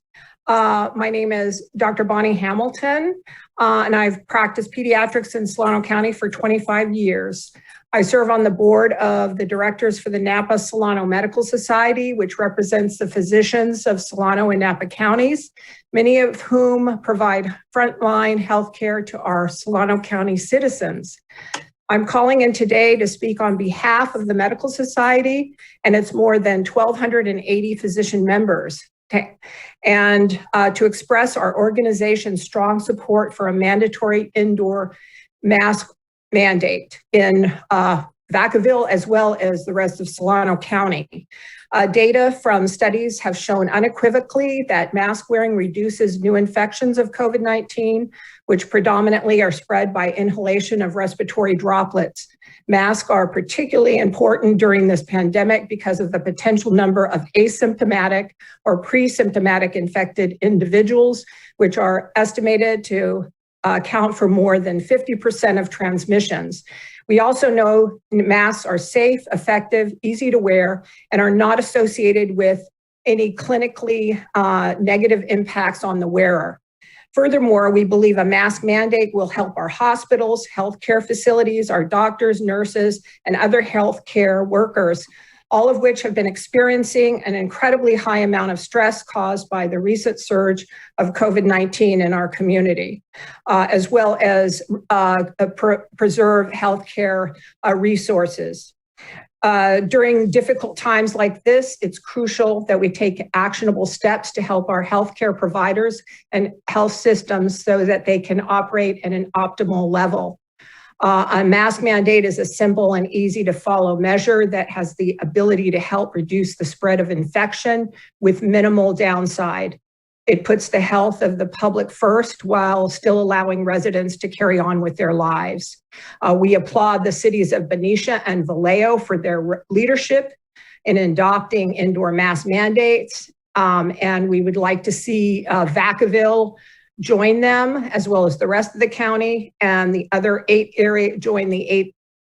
My name is Dr. Bonnie Hamilton, and I've practiced pediatrics in Solano County for 25 years. I serve on the board of the directors for the Napa Solano Medical Society, which represents the physicians of Solano and Napa counties, many of whom provide frontline healthcare to our Solano County citizens. I'm calling in today to speak on behalf of the Medical Society and its more than 1,280 physician members, and to express our organization's strong support for a mandatory indoor mask mandate in Vacaville, as well as the rest of Solano County. Data from studies have shown unequivocally that mask wearing reduces new infections of COVID-19, which predominantly are spread by inhalation of respiratory droplets. Masks are particularly important during this pandemic because of the potential number of asymptomatic or pre-symptomatic infected individuals, which are estimated to account for more than 50% of transmissions. We also know masks are safe, effective, easy to wear, and are not associated with any clinically negative impacts on the wearer. Furthermore, we believe a mask mandate will help our hospitals, healthcare facilities, our doctors, nurses, and other healthcare workers, all of which have been experiencing an incredibly high amount of stress caused by the recent surge of COVID-19 in our community, as well as preserve healthcare resources. During difficult times like this, it's crucial that we take actionable steps to help our healthcare providers and health systems so that they can operate at an optimal level. A mask mandate is a simple and easy to follow measure that has the ability to help reduce the spread of infection with minimal downside. It puts the health of the public first while still allowing residents to carry on with their lives. We applaud the cities of Benicia and Vallejo for their leadership in adopting indoor mask mandates. And we would like to see Vacaville join them, as well as the rest of the county, and the other 8 area join the 8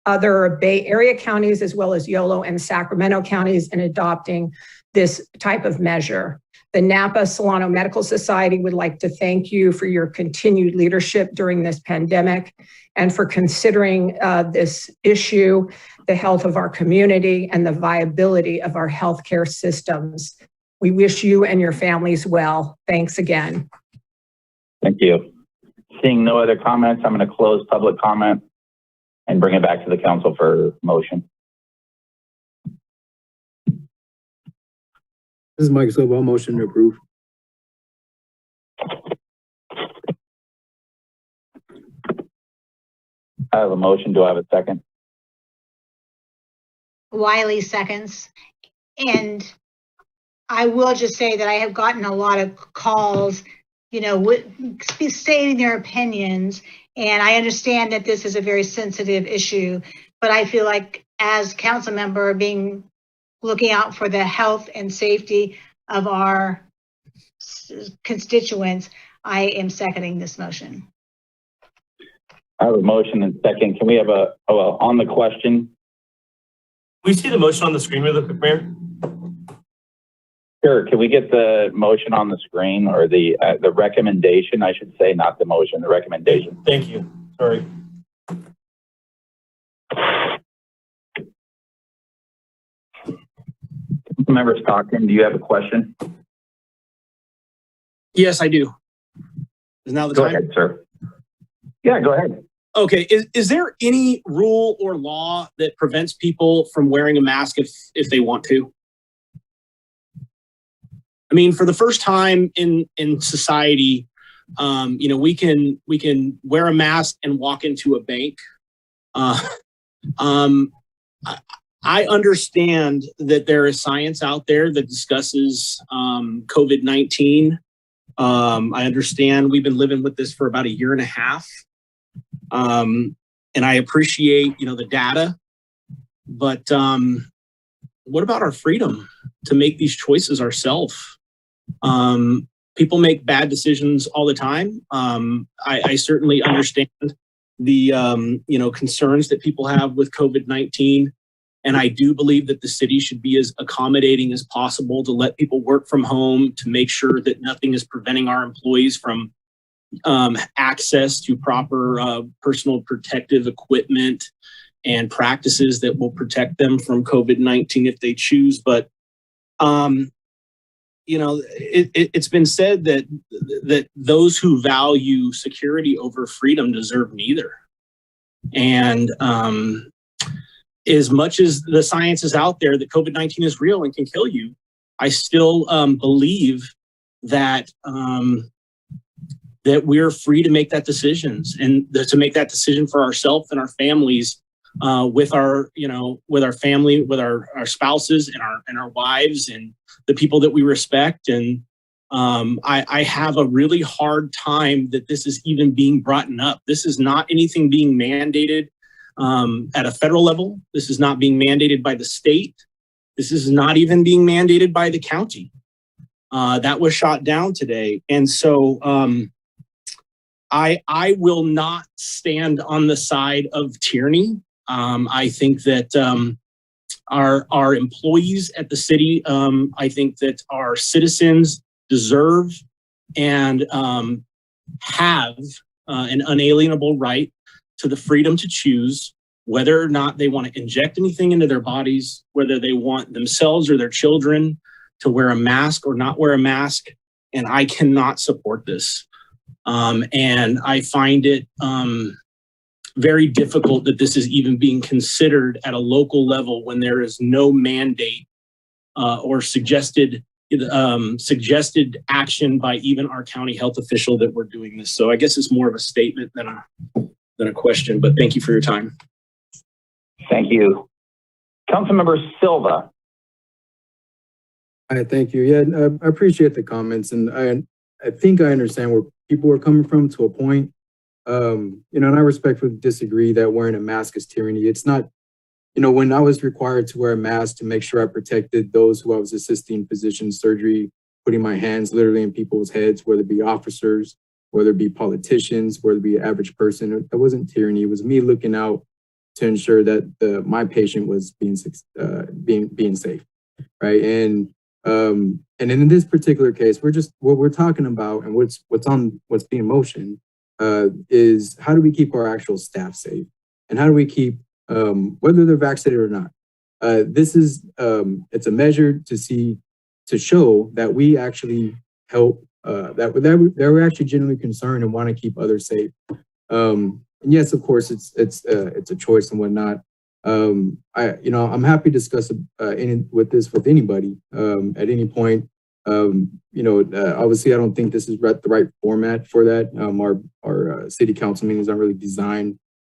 other Bay Area counties, as well as Yolo and Sacramento counties, in adopting this type of measure. The Napa Solano Medical Society would like to thank you for your continued leadership during this pandemic and for considering this issue, the health of our community and the viability of our healthcare systems. We wish you and your families well. Thanks again. Thank you. Seeing no other comments, I'm going to close public comment and bring it back to the council for motion. This is Mike Silva, motion to approve. I have a motion. Do I have a second? Wiley seconds. And I will just say that I have gotten a lot of calls, stating their opinions. And I understand that this is a very sensitive issue, but I feel like as council member looking out for the health and safety of our constituents, I am seconding this motion. I have a motion and second. Can we have on the question? We see the motion on the screen really quick, Mayor. Sure. Can we get the motion on the screen, or the recommendation, I should say, not the motion, the recommendation. Thank you. Sorry. Member Stockton, do you have a question? Yes, I do. Is now the time? Go ahead, sir. Yeah, go ahead. Okay. Is there any rule or law that prevents people from wearing a mask if they want to? I mean, for the first time in society, we can wear a mask and walk into a bank. I understand that there is science out there that discusses COVID-19. I understand we've been living with this for about 1.5 years. And I appreciate, the data, but what about our freedom to make these choices ourselves? People make bad decisions all the time. I certainly understand the, concerns that people have with COVID-19. And I do believe that the city should be as accommodating as possible to let people work from home, to make sure that nothing is preventing our employees from access to proper personal protective equipment and practices that will protect them from COVID-19 if they choose. But, it's been said that those who value security over freedom deserve neither. And as much as the science is out there that COVID-19 is real and can kill you, I still believe that that we're free to make that decisions, and to make that decision for ourselves and our families, with our family, with our spouses and our wives and the people that we respect. And I have a really hard time that this is even being brought up. This is not anything being mandated at a federal level. This is not being mandated by the state. This is not even being mandated by the county. That was shot down today. And so I will not stand on the side of tyranny. I think that our employees at the city, I think that our citizens deserve and have an unalienable right to the freedom to choose whether or not they want to inject anything into their bodies, whether they want themselves or their children to wear a mask or not wear a mask. And I cannot support this. And I find it very difficult that this is even being considered at a local level when there is no mandate or suggested action by even our county health official that we're doing this. So I guess it's more of a statement than a question, but thank you for your time. Thank you. Councilmember Silva. All right, thank you. Yeah, I appreciate the comments, and I think I understand where people are coming from to a point. And I respectfully disagree that wearing a mask is tyranny. It's not, when I was required to wear a mask to make sure I protected those who I was assisting physician surgery, putting my hands literally in people's heads, whether it be officers, whether it be politicians, whether it be an average person, that wasn't tyranny. It was me looking out to ensure that my patient was being safe, right? And in this particular case, what we're talking about and what's being motioned is how do we keep our actual staff safe, and how do we keep whether they're vaccinated or not. This is it's a measure to show that we actually help that we're actually genuinely concerned and want to keep others safe. And yes, of course, it's a choice and whatnot. I'm happy to discuss with anybody at any point. Obviously, I don't think this is the right format for that. Our city council meetings aren't really designed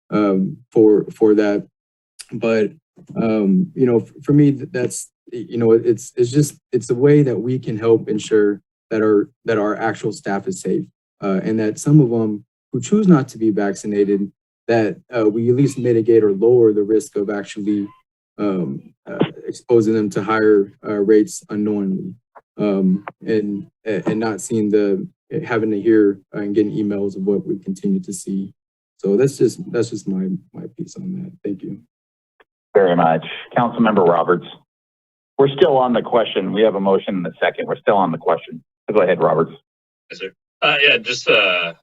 for that. But for me, that's it's a way that we can help ensure that our actual staff is safe, and that some of them who choose not to be vaccinated, that we at least mitigate or lower the risk of actually exposing them to higher rates unknowingly, and not having to hear and getting emails of what we continue to see. So that's just my piece on that. Thank you. Very much. Councilmember Roberts. We're still on the question. We have a motion in a second. We're still on the question. Go ahead, Roberts. Yes, sir. Yeah, just a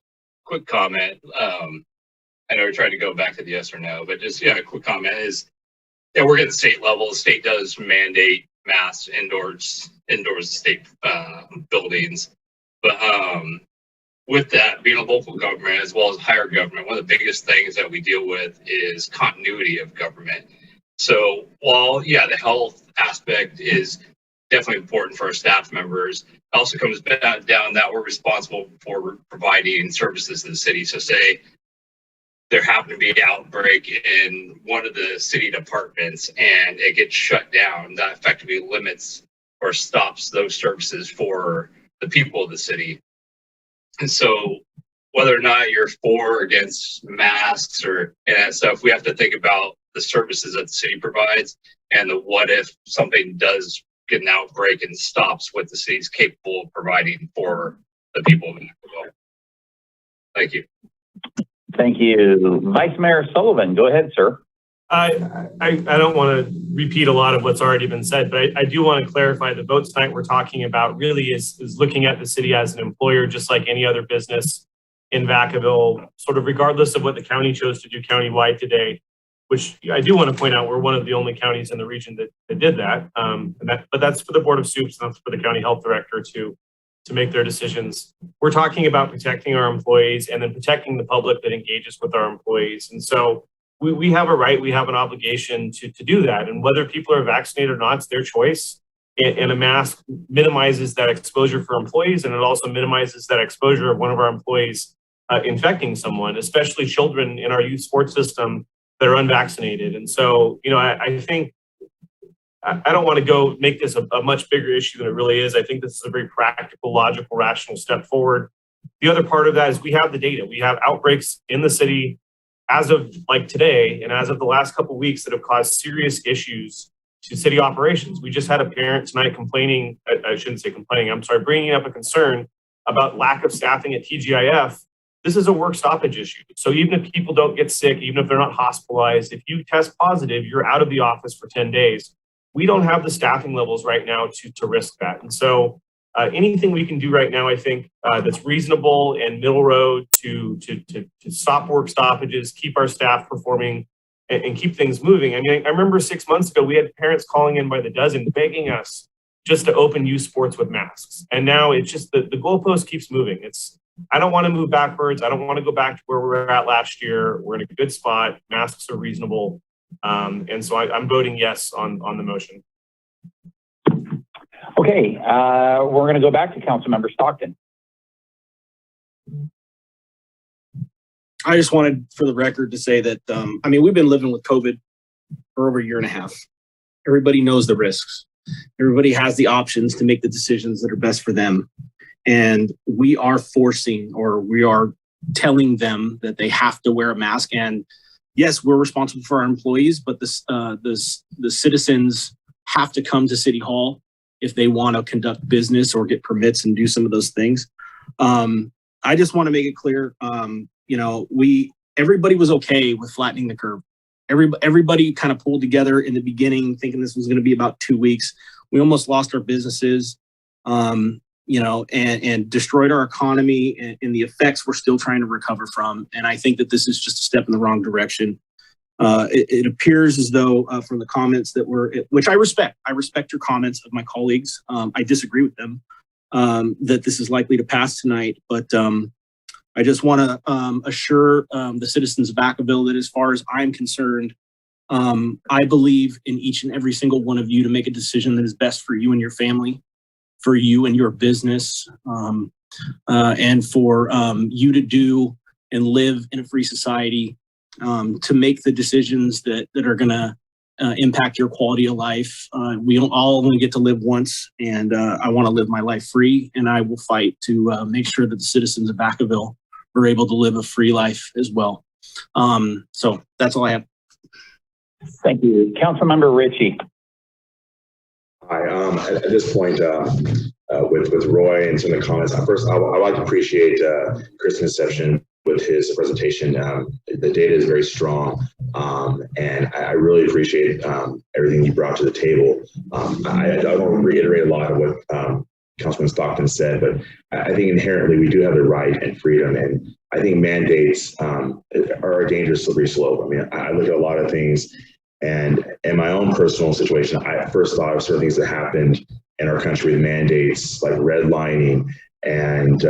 quick comment. I know we're trying to go back to the yes or no, but just, a quick comment is, we're at the state level. The state does mandate masks indoors state buildings. But with that, being a local government as well as higher government, one of the biggest things that we deal with is continuity of government. So while, the health aspect is definitely important for our staff members, it also comes down that we're responsible for providing services to the city. So say there happened to be an outbreak in one of the city departments and it gets shut down, that effectively limits or stops those services for the people of the city. And so whether or not you're for or against masks and that stuff, we have to think about the services that the city provides and the what if something does get an outbreak and stops what the city's capable of providing for the people. Thank you. Thank you. Vice Mayor Sullivan, go ahead, sir. I don't want to repeat a lot of what's already been said, but I do want to clarify the vote tonight we're talking about really is looking at the city as an employer, just like any other business in Vacaville, sort of regardless of what the county chose to do countywide today, which I do want to point out we're one of the only counties in the region that did that. But that's for the Board of Soups, and that's for the county health director to make their decisions. We're talking about protecting our employees and then protecting the public that engages with our employees. And so we have a right, we have an obligation to do that. And whether people are vaccinated or not, it's their choice. And a mask minimizes that exposure for employees, and it also minimizes that exposure of one of our employees infecting someone, especially children in our youth sports system that are unvaccinated. And so, I think I don't want to go make this a much bigger issue than it really is. I think this is a very practical, logical, rational step forward. The other part of that is we have the data. We have outbreaks in the city as of today and as of the last couple of weeks that have caused serious issues to city operations. We just had a parent tonight complaining, I shouldn't say complaining, I'm sorry, bringing up a concern about lack of staffing at TGIF. This is a work stoppage issue. So even if people don't get sick, even if they're not hospitalized, if you test positive, you're out of the office for 10 days. We don't have the staffing levels right now to risk that. And so anything we can do right now, I think that's reasonable and middle road to stop work stoppages, keep our staff performing and keep things moving. I mean, I remember 6 months ago, we had parents calling in by the dozen, begging us just to open youth sports with masks. And now it's just the goalpost keeps moving. I don't want to move backwards. I don't want to go back to where we were at last year. We're in a good spot. Masks are reasonable. And so I'm voting yes on the motion. Okay, we're going to go back to Councilmember Stockton. I just wanted for the record to say that, I mean, we've been living with COVID for over a year and a half. Everybody knows the risks. Everybody has the options to make the decisions that are best for them. And we are forcing, or we are telling them that they have to wear a mask. And yes, we're responsible for our employees, but the citizens have to come to City Hall if they want to conduct business or get permits and do some of those things. I just want to make it clear, you know, everybody was okay with flattening the curve. Everybody kind of pulled together in the beginning, thinking this was going to be about 2 weeks. We almost lost our businesses, you know, and destroyed our economy, and the effects we're still trying to recover from. And I think that this is just a step in the wrong direction. It appears as though from the comments that were, which I respect your comments of my colleagues. I disagree with them, that this is likely to pass tonight, but I just want to assure the citizens of Vacaville that as far as I'm concerned, I believe in each and every single one of you to make a decision that is best for you and your family, for you and your business, and for you to do and live in a free society, to make the decisions that are going to impact your quality of life. We don't all only get to live once, and I want to live my life free, and I will fight to make sure that the citizens of Vacaville are able to live a free life as well. So that's all I have. Thank you. Councilmember Ritchie. Hi, at this point, with Roy and some of the comments, first, I'd like to appreciate Chris' conception with his presentation. The data is very strong, and I really appreciate everything you brought to the table. I don't want to reiterate a lot of what Councilman Stockton said, but I think inherently we do have the right and freedom, and I think mandates are a dangerous slippery slope. I mean, I look at a lot of things, and in my own personal situation, I first thought of certain things that happened in our country with mandates like redlining and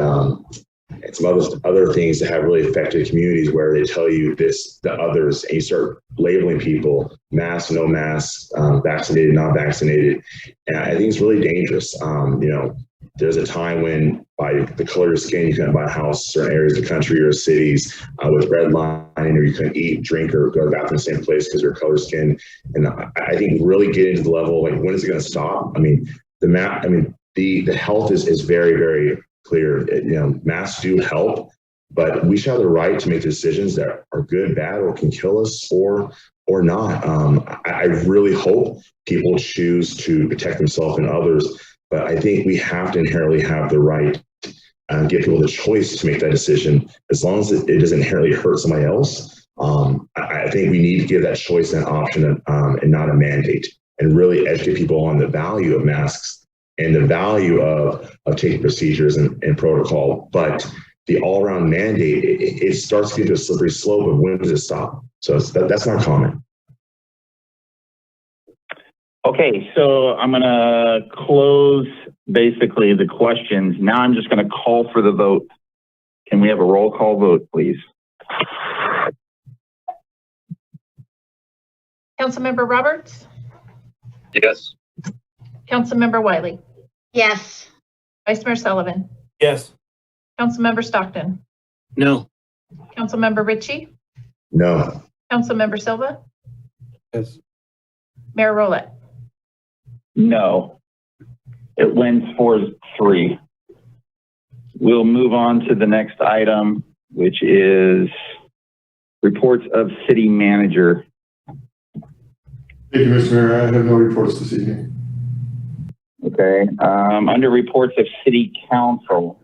some other things that have really affected communities where they tell you this, the others, and you start labeling people, mask, no mask, vaccinated, not vaccinated. And I think it's really dangerous. You know, there's a time when by the color of your skin, you couldn't buy a house, certain areas of the country or cities with redlining, or you couldn't eat, drink, or go to the bathroom in the same place because of your color of skin. And I think really getting to the level, like, when is it going to stop? I mean, the health is very, very clear. You know, masks do help, but we should have the right to make decisions that are good, bad, or can kill us or not. I really hope people choose to protect themselves and others, but I think we have to inherently have the right and give people the choice to make that decision, as long as it doesn't inherently hurt somebody else. I think we need to give that choice and option and not a mandate, and really educate people on the value of masks and the value of taking procedures and protocol. But the all-around mandate, it starts to get to a slippery slope of when does it stop? So that's my comment. Okay, so I'm going to close basically the questions. Now I'm just going to call for the vote. Can we have a roll call vote, please? Councilmember Roberts? Yes. Councilmember Wiley? Yes. Vice Mayor Sullivan? Yes. Councilmember Stockton? No. Councilmember Ritchie? No. Councilmember Silva? Yes. Mayor Rolette? No. It wins 4-3. We'll move on to the next item, which is reports of city manager. Thank you, Mr. Mayor. I have no reports this evening. Okay. Under reports of city council,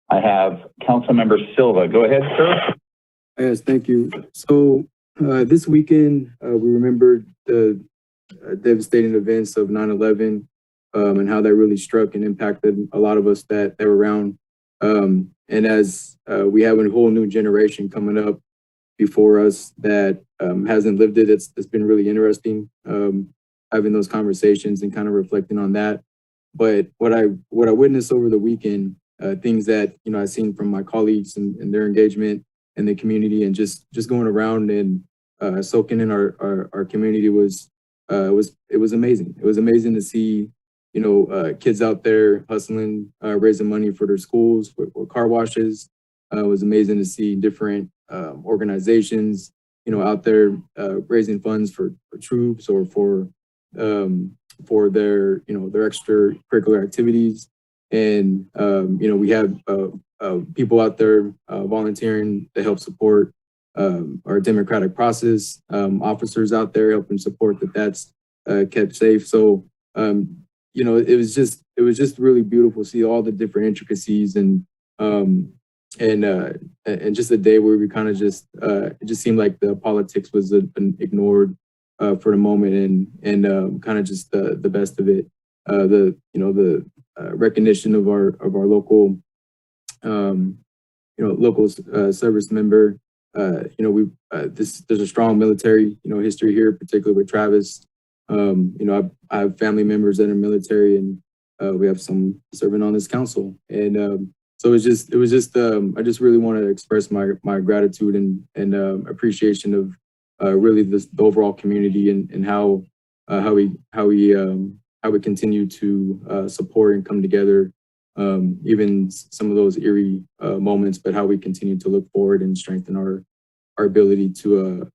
I have Councilmember Silva. Go ahead, sir. Yes, thank you. So this weekend, we remembered the devastating events of 9/11 and how that really struck and impacted a lot of us that were around. And as we have a whole new generation coming up before us that hasn't lived it, it's been really interesting having those conversations and kind of reflecting on that. But what I witnessed over the weekend things that, you know, I've seen from my colleagues and their engagement in the community, and just going around and soaking in our community was amazing. It was amazing to see, you know, kids out there hustling, raising money for their schools, for car washes. It was amazing to see different organizations, you know, out there raising funds for troops or for their, you know, their extracurricular activities. And, you know, we have people out there volunteering to help support our democratic process, officers out there helping support that's kept safe. So, you know, it was just really beautiful to see all the different intricacies and just a day where we kind of just, it just seemed like the politics was ignored for the moment, and kind of just the best of it. The recognition of our local, local service member. There's a strong military, history here, particularly with Travis. I have family members that are military, and we have some serving on this council. And so I just really want to express my gratitude and appreciation of really the overall community and how we continue to support and come together, even some of those eerie moments, but how we continue to look forward and strengthen our ability to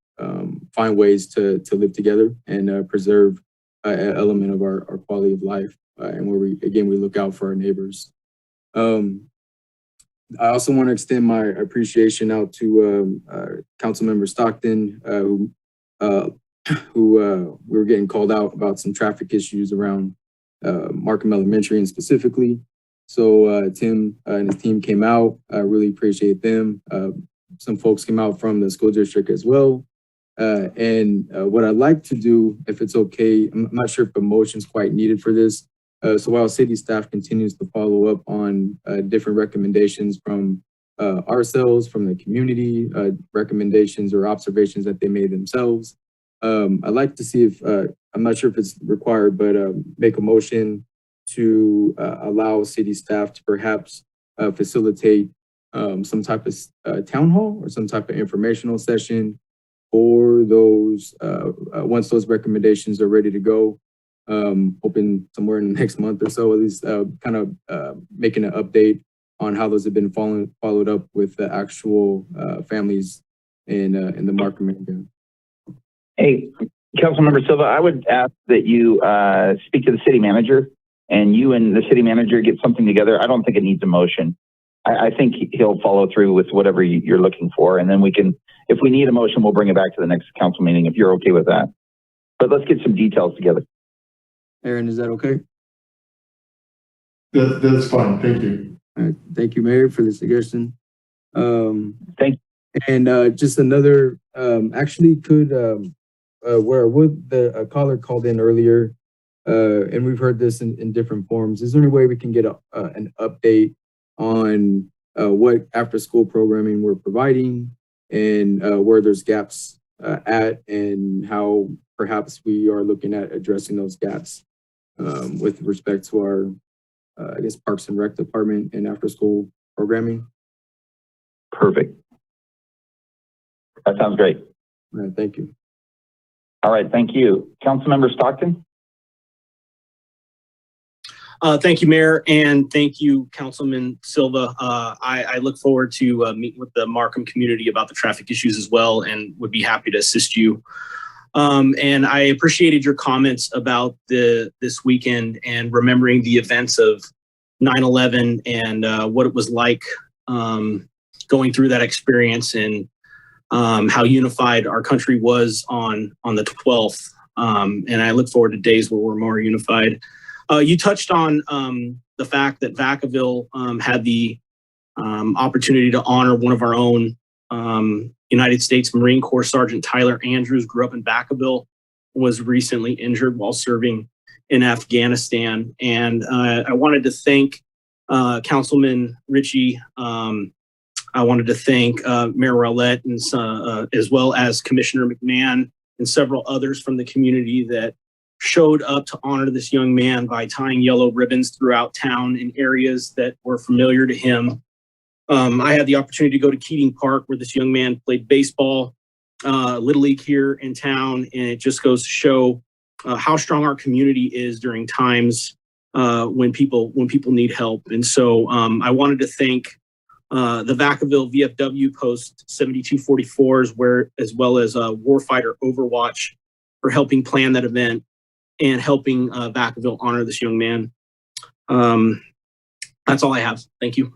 find ways to live together and preserve an element of our quality of life, and where we look out for our neighbors. I also want to extend my appreciation out to Councilmember Stockton, who we were getting called out about some traffic issues around Markham Elementary and specifically. So Tim and his team came out. I really appreciate them. Some folks came out from the school district as well. And what I'd like to do, if it's okay, I'm not sure if a motion's quite needed for this. So while city staff continues to follow up on different recommendations from ourselves, from the community, recommendations or observations that they made themselves, I'd like to see if, I'm not sure if it's required, but make a motion to allow city staff to perhaps facilitate some type of town hall or some type of informational session for those, once those recommendations are ready to go, hoping somewhere in the next month or so, at least kind of making an update on how those have been followed up with the actual families in the Markham area. Hey, Councilmember Silva, I would ask that you speak to the city manager, and you and the city manager get something together. I don't think it needs a motion. I think he'll follow through with whatever you're looking for, and then we can, if we need a motion, we'll bring it back to the next council meeting if you're okay with that. But let's get some details together. Aaron, is that okay? That's fine. Thank you. All right. Thank you, Mayor, for the suggestion. Thank you. And just another, actually could, where a caller called in earlier, and we've heard this in different forms. Is there any way we can get an update on what after school programming we're providing, and where there's gaps at, and how perhaps we are looking at addressing those gaps with respect to our, I guess, Parks and Rec department and after school programming? Perfect. That sounds great. All right, thank you. All right, thank you. Councilmember Stockton? Thank you, Mayor, and thank you, Councilman Silva. I look forward to meeting with the Markham community about the traffic issues as well, and would be happy to assist you. And I appreciated your comments about this weekend and remembering the events of 9/11 and what it was like going through that experience, and how unified our country was on the 12th. And I look forward to days where we're more unified. You touched on the fact that Vacaville had the opportunity to honor one of our own, United States Marine Corps Sergeant Tyler Andrews. Grew up in Vacaville, was recently injured while serving in Afghanistan. And I wanted to thank Councilman Ritchie. I wanted to thank Mayor Rowlett, and as well as Commissioner McMahon and several others from the community that showed up to honor this young man by tying yellow ribbons throughout town in areas that were familiar to him. I had the opportunity to go to Keating Park, where this young man played baseball, Little League here in town, and it just goes to show how strong our community is during times when people need help. And so I wanted to thank the Vacaville VFW Post 7244s, as well as Warfighter Overwatch, for helping plan that event and helping Vacaville honor this young man. That's all I have. Thank you.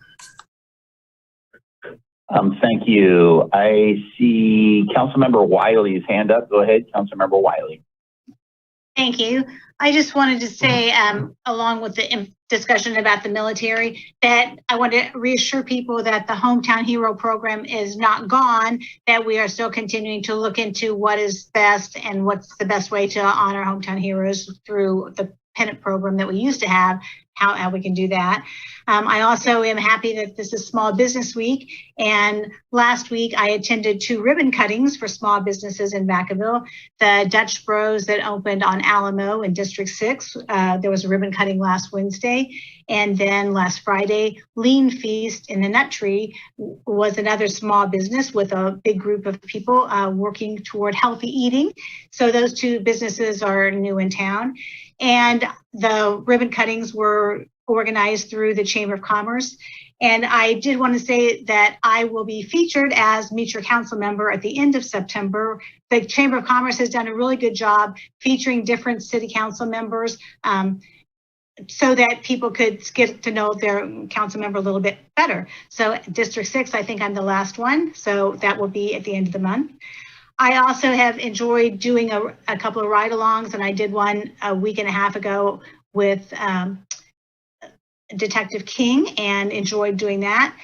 Thank you. I see Councilmember Wiley's hand up. Go ahead, Councilmember Wiley. Thank you. I just wanted to say, along with the discussion about the military, that I want to reassure people that the Hometown Hero program is not gone, that we are still continuing to look into what is best and what's the best way to honor Hometown Heroes through the pennant program that we used to have, how we can do that. I also am happy that this is Small Business Week, and last week I attended 2 ribbon cuttings for small businesses in Vacaville. The Dutch Bros that opened on Alamo in District 6, there was a ribbon cutting last Wednesday, and then last Friday, Lean Feast in the Nut Tree was another small business with a big group of people working toward healthy eating. So those 2 businesses are new in town. And the ribbon cuttings were organized through the Chamber of Commerce. And I did want to say that I will be featured as Meet Your Council member at the end of September. The Chamber of Commerce has done a really good job featuring different city council members so that people could get to know their council member a little bit better. So District 6, I think I'm the last one. So that will be at the end of the month. I also have enjoyed doing a couple of ride-alongs, and I did one a week and a half ago with Detective King and enjoyed doing that.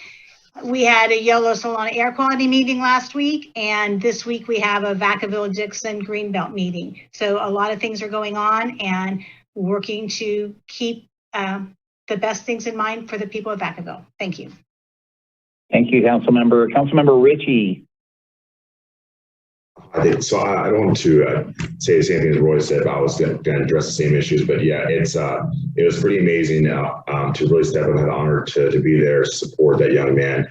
We had a Yolo Solana air quality meeting last week, and this week we have a Vacaville-Dixon Greenbelt meeting. So a lot of things are going on and working to keep the best things in mind for the people of Vacaville. Thank you. Thank you, Councilmember. Councilmember Ritchie. I don't want to say the same thing as Roy said, but I was going to address the same issues. But yeah, it was pretty amazing to really step up and have the honor to be there to support that young man.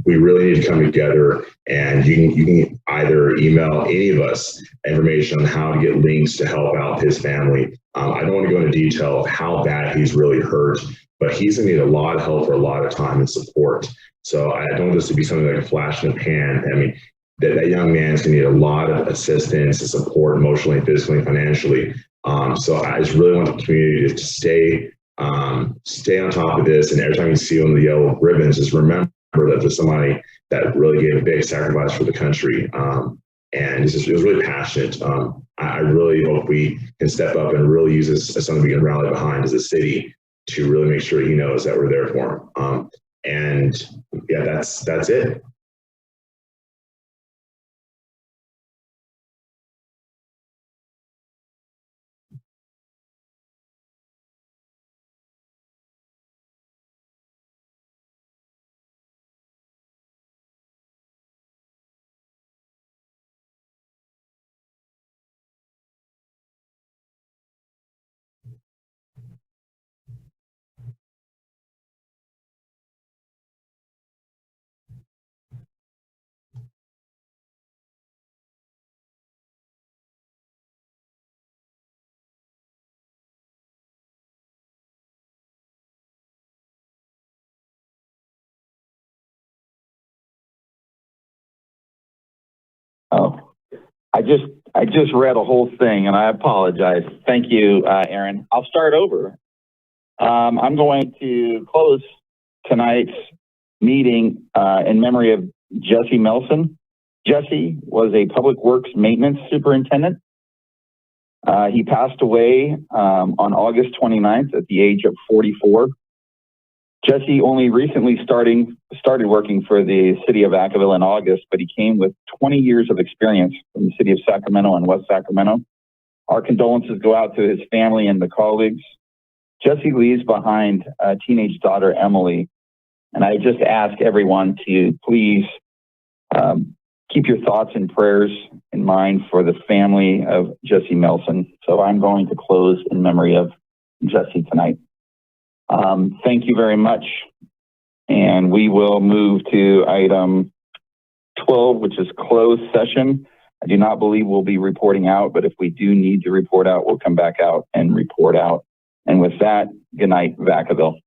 We really need to come together, and you can either email any of us information on how to get links to help out his family. I don't want to go into detail of how bad he's really hurt, but he's going to need a lot of help for a lot of time and support. So I don't want this to be something like a flash in the pan. I mean, that young man is going to need a lot of assistance and support emotionally, physically, and financially. So I just really want the community to stay on top of this. And every time you see one of the yellow ribbons, just remember that there's somebody that really gave a big sacrifice for the country. And it was really passionate. I really hope we can step up and really use this as something we can rally behind as a city to really make sure he knows that we're there for him. And yeah, that's it. Oh, I just read a whole thing, and I apologize. Thank you, Aaron. I'll start over. I'm going to close tonight's meeting in memory of Jesse Melson. Jesse was a public works maintenance superintendent. He passed away on August 29th at the age of 44. Jesse only recently started working for the city of Vacaville in August, but he came with 20 years of experience from the city of Sacramento and West Sacramento. Our condolences go out to his family and the colleagues. Jesse leaves behind a teenage daughter, Emily, and I just ask everyone to please keep your thoughts and prayers in mind for the family of Jesse Melson. So I'm going to close in memory of Jesse tonight. Thank you very much. And we will move to item 12, which is closed session. I do not believe we'll be reporting out, but if we do need to report out, we'll come back out and report out. And with that, good night, Vacaville.